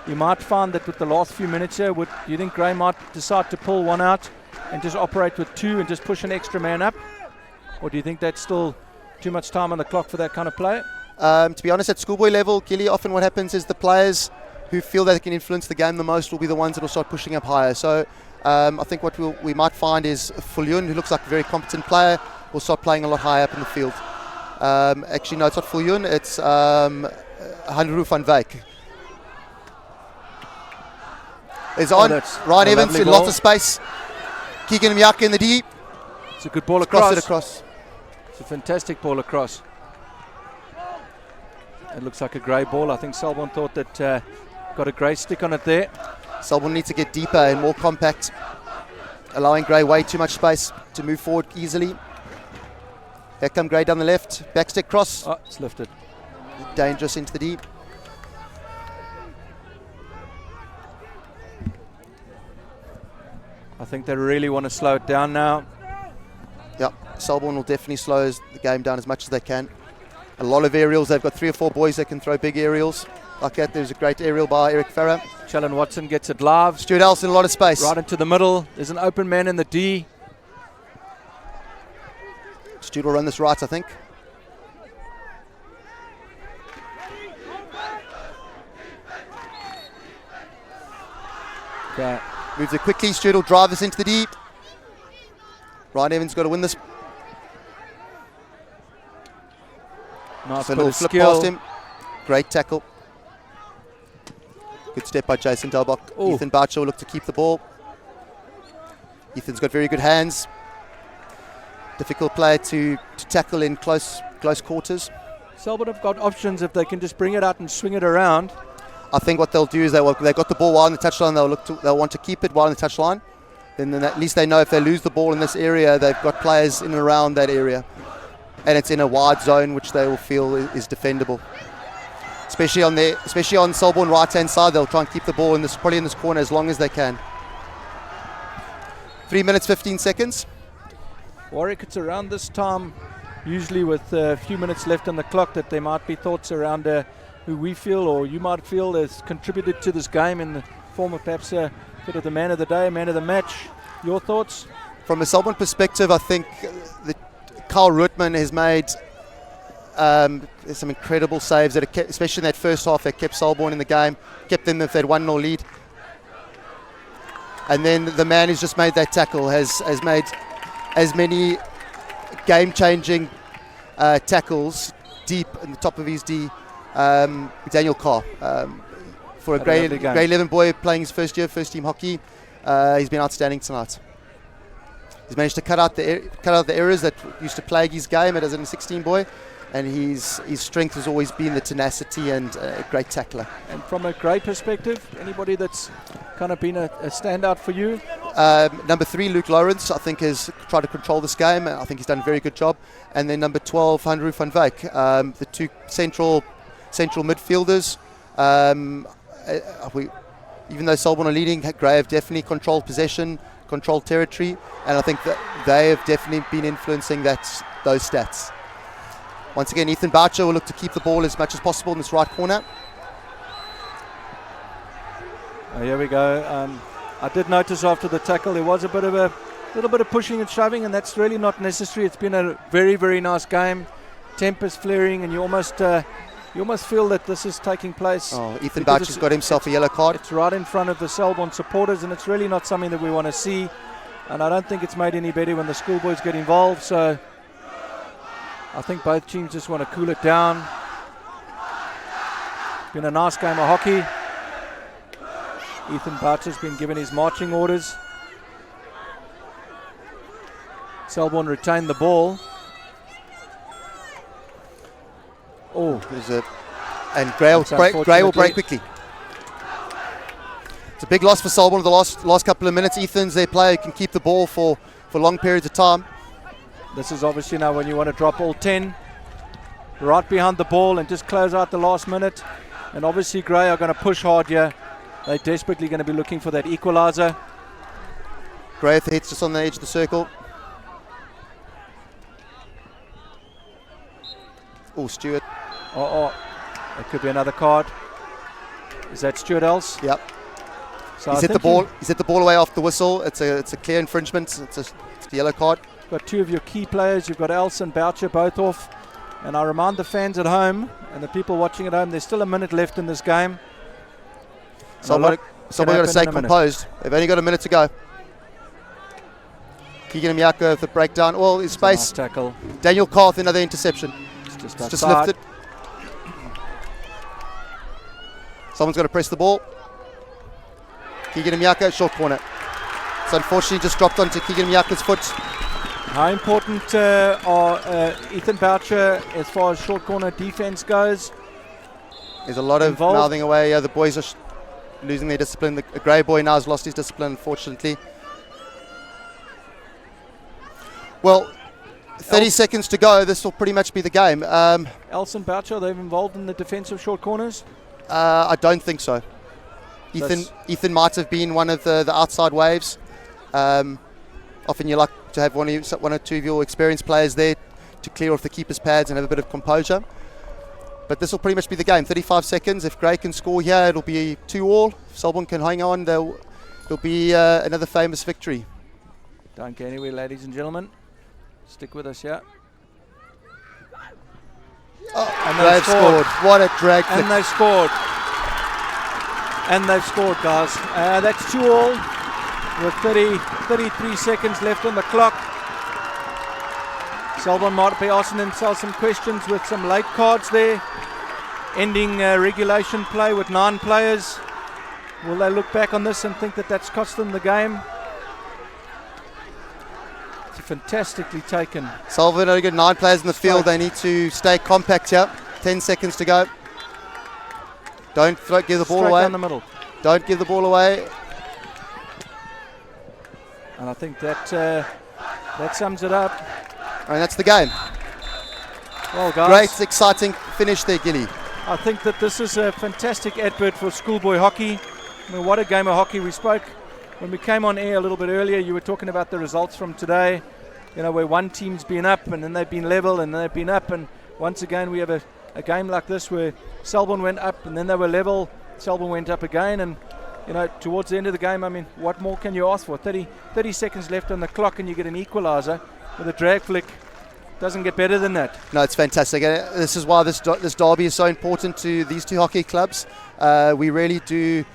You might find that with the last few minutes here, do you think Grey might decide to pull one out and just operate with two and just push an extra man up? Or do you think that's still too much time on the clock for that kind of play?
To be honest, at schoolboy level, Kili, often what happens is the players who feel that they can influence the game the most will be the ones that will start pushing up higher. So I think what we might find is Foolin, who looks like a very competent player, will start playing a lot higher up in the field. Actually, no, it's not Foolin, it's Hanru van Wyk. It's on. Ryan Evans in lots of space. Keegan Miyake in the D.
It's a good ball across.
It across.
It's a fantastic ball across. It looks like a Grey ball. I think Selborne thought that got a Grey stick on it there.
Selborne needs to get deeper and more compact, allowing Grey way too much space to move forward easily. Here come Grey down the left. Backstick cross.
Oh, it's lifted.
Dangerous into the deep.
I think they really want to slow it down now.
Yep, Selborne will definitely slow the game down as much as they can. A lot of aerials. They've got 3 or 4 boys that can throw big aerials. Like that, there's a great aerial by Eric Farah.
Challen Watson gets it live.
Stuart Else in a lot of space.
Right into the middle. There's an open man in the D.
Stuart will run this right, I think.
Okay.
Moves it quickly. Stuart will drive this into the deep. Ryan Evans got to win this.
Nice
so a little flip past him. Great tackle. Good step by Jason Taboc. Ethan Bachi will look to keep the ball. Ethan's got very good hands. Difficult player to tackle in close quarters.
Selborne have got options if they can just bring it out and swing it around.
I think what they'll do is they've got the ball while on the touchline. They'll want to keep it while on the touchline. Then at least they know if they lose the ball in this area, they've got players in and around that area, and it's in a wide zone which they will feel is defendable. Especially on Selborne right hand side, they'll try and keep the ball probably in this corner as long as they can. 3 minutes 15 seconds.
Warwick, it's around this time, usually with a few minutes left on the clock, that there might be thoughts around who we feel or you might feel has contributed to this game in the form of perhaps a bit of the man of the day, man of the match. Your thoughts?
From a Selborne perspective, I think that Karl has made There's some incredible saves that, especially in that first half, that kept Selborne in the game, kept them with that 1-0 lead. And then the man who's just made that tackle has made as many game-changing tackles deep in the top of his D. Daniel Karl, for a grade 11 boy playing his first year, first team hockey, he's been outstanding tonight. He's managed to cut out the errors that used to plague his game as a 16 boy, and his strength has always been the tenacity and a great tackler.
And from a grade perspective, anybody that's kind of been a standout for you?
Number 3, Luke Lawrence, I think has tried to control this game. I think he's done a very good job. And then number 12, Hanru van Wyk, the two central midfielders. Even though Selborne are leading, Grey have definitely controlled possession, controlled territory, and I think that they have definitely been influencing those stats. Once again, Ethan Boucher will look to keep the ball as much as possible in this right corner.
Oh, here we go. I did notice after the tackle there was a little bit of pushing and shoving, and that's really not necessary. It's been a very, very nice game. Tempers flaring, and you almost feel that this is taking place.
Oh, Ethan Boucher's got himself a yellow card.
It's right in front of the Selborne supporters, and it's really not something that we want to see. And I don't think it's made any better when the Schoolboys get involved. So I think both teams just want to cool it down. It's been a nice game of hockey. Ethan Boucher's been given his marching orders. Selborne retained the ball.
Oh, and Gray will break quickly. It's a big loss for Selborne the last couple of minutes. Ethan's their player who can keep the ball for long periods of time.
This is obviously now when you want to drop all 10 right behind the ball and just close out the last minute. And obviously Grey are going to push hard here. They're desperately going to be looking for that equaliser.
Gray hits just on the edge of the circle. Oh, Stewart.
Oh, it could be another card. Is that Stuart Els?
Yep.
So
he's hit the ball away off the whistle. It's a clear infringement. It's a yellow card.
You've got two of your key players. You've got Els and Boucher both off. And I remind the fans at home and the people watching at home, there's still a minute left in this game.
Somebody got to stay composed. They've only got a minute to go. Keegan Miyako with the breakdown. Well, his space.
Nice tackle.
Daniel Karl with another interception.
It's
just lifted. Someone's got to press the ball. Keegan Miyako, short corner. It's unfortunately just dropped onto Keegan Miyako's foot.
How important are Ethan Boucher as far as short corner defense goes?
There's a lot of mouthing away. The boys are losing their discipline. The Grey boy now has lost his discipline, unfortunately. Well, 30 seconds to go. This will pretty much be the game.
Els and Boucher, are they involved in the defensive short corners?
I don't think so. Ethan might have been one of the outside waves. Often you like to have one or two of your experienced players there to clear off the keeper's pads and have a bit of composure. But this will pretty much be the game. 35 seconds. If Grey can score here, it'll be 2-2. If Selborne can hang on, it'll be another famous victory.
Don't go anywhere, ladies and gentlemen. Stick with us here.
Oh, and they've scored. What a drag flick.
And they've scored. And they've scored, guys. That's 2-2 with 33 seconds left on the clock. Selborne might be asking themselves some questions with some late cards there. Ending regulation play with 9 players. Will they look back on this and think that that's cost them the game? It's fantastically taken.
Selborne only got 9 players in the field. They need to stay compact here. 10 seconds to go. Don't give the ball away.
Down the middle.
Don't give the ball away.
And I think that sums it up.
And that's the game.
Well, guys.
Great, exciting finish there, Kili.
I think that this is a fantastic advert for Schoolboy hockey. I mean, what a game of hockey. We spoke when we came on air a little bit earlier. You were talking about the results from today. You know, where one team's been up and then they've been level and then they've been up. And once again, we have a game like this where Selborne went up and then they were level. Selborne went up again. And, you know, towards the end of the game, I mean, what more can you ask for? 30 seconds left on the clock and you get an equaliser with a drag flick. doesn't get better than that.
No, it's fantastic. This is why this derby is so important to these two hockey clubs. We really do.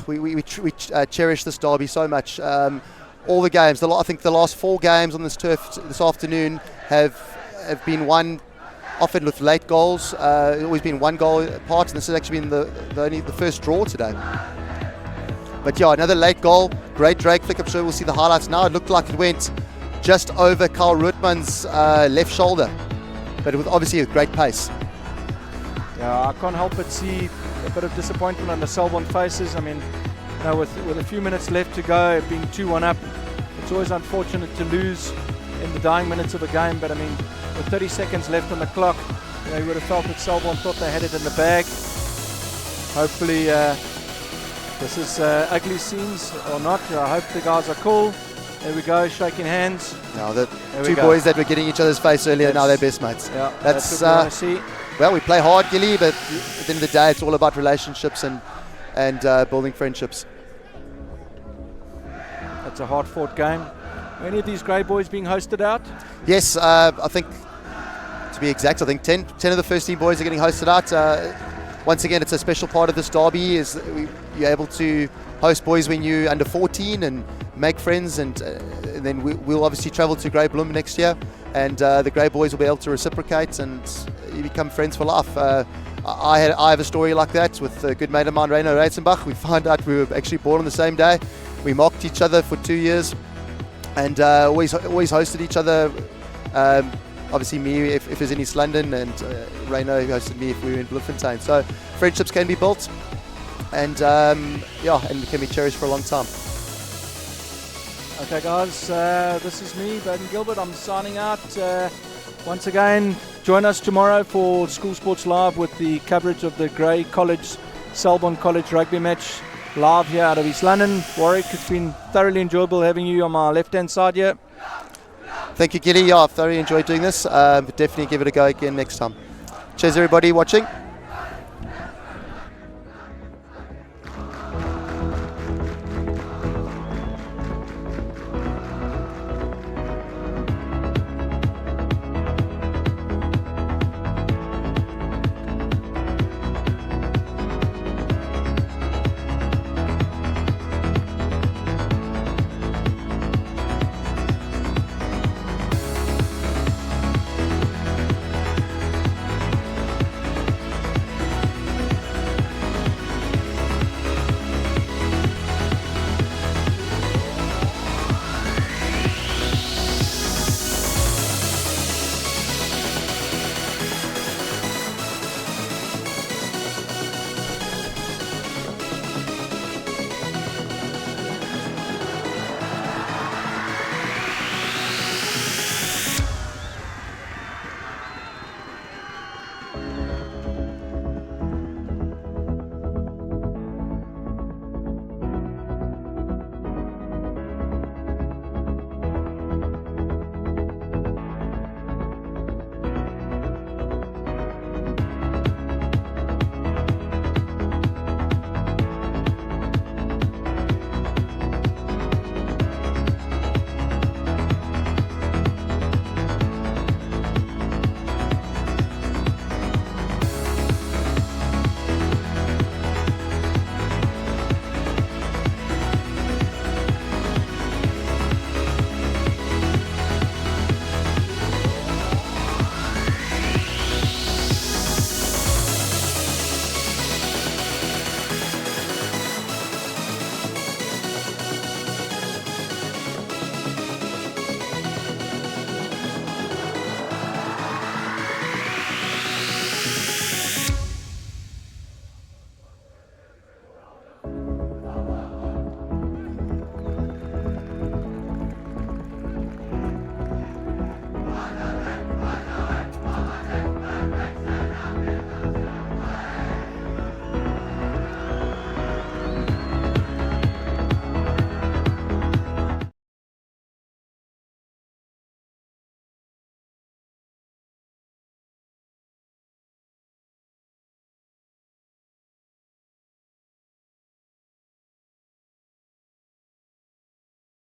We cherish this derby so much. All the games, I think the last 4 games on this turf this afternoon have been won often with late goals. Always been 1 goal apart, and this has actually been the first draw today. But yeah, another late goal. Great drag flick. I'm sure we'll see the highlights now. It looked like it went just over Karl Rootman's left shoulder, but with obviously a great pace.
Yeah, I can't help but see a bit of disappointment on the Selborne faces. I mean, you know, with a few minutes left to go, being 2-1 up, it's always unfortunate to lose in the dying minutes of a game. But I mean, with 30 seconds left on the clock, you know, you would have felt that Selborne thought they had it in the bag. Hopefully, this is ugly scenes or not. I hope the guys are cool. There we go, shaking hands.
Now the two boys that were getting each other's face earlier, now they're best mates.
Yeah, that's what we want to see.
Well, we play hard, Kili, but at the end of the day, it's all about relationships and building friendships.
It's a hard-fought game. Are any of these grey boys being hosted out?
Yes, I think, to be exact, I think 10 of the first team boys are getting hosted out. Once again, it's a special part of this derby, is that you're able to host boys when you're under 14 and make friends, and then we'll obviously travel to Grey Bloem next year, and the Grey boys will be able to reciprocate, and you become friends for life. I have a story like that with a good mate of mine, Reino Reitzenbach. We found out we were actually born on the same day. We mocked each other for 2 years, and always hosted each other. Obviously me if it was in East London, and Reino hosted me if we were in Bloemfontein. So friendships can be built, and and can be cherished for a long time.
Okay guys, this is me, Baden Gilbert. I'm signing out. Once again, join us tomorrow for School Sports Live with the coverage of the Grey College, Selborne College rugby match live here out of East London. Warwick, it's been thoroughly enjoyable having you on my left-hand side here.
Thank you, Kili. Yeah, I've thoroughly enjoyed doing this. Definitely give it a go again next time. Cheers, everybody watching.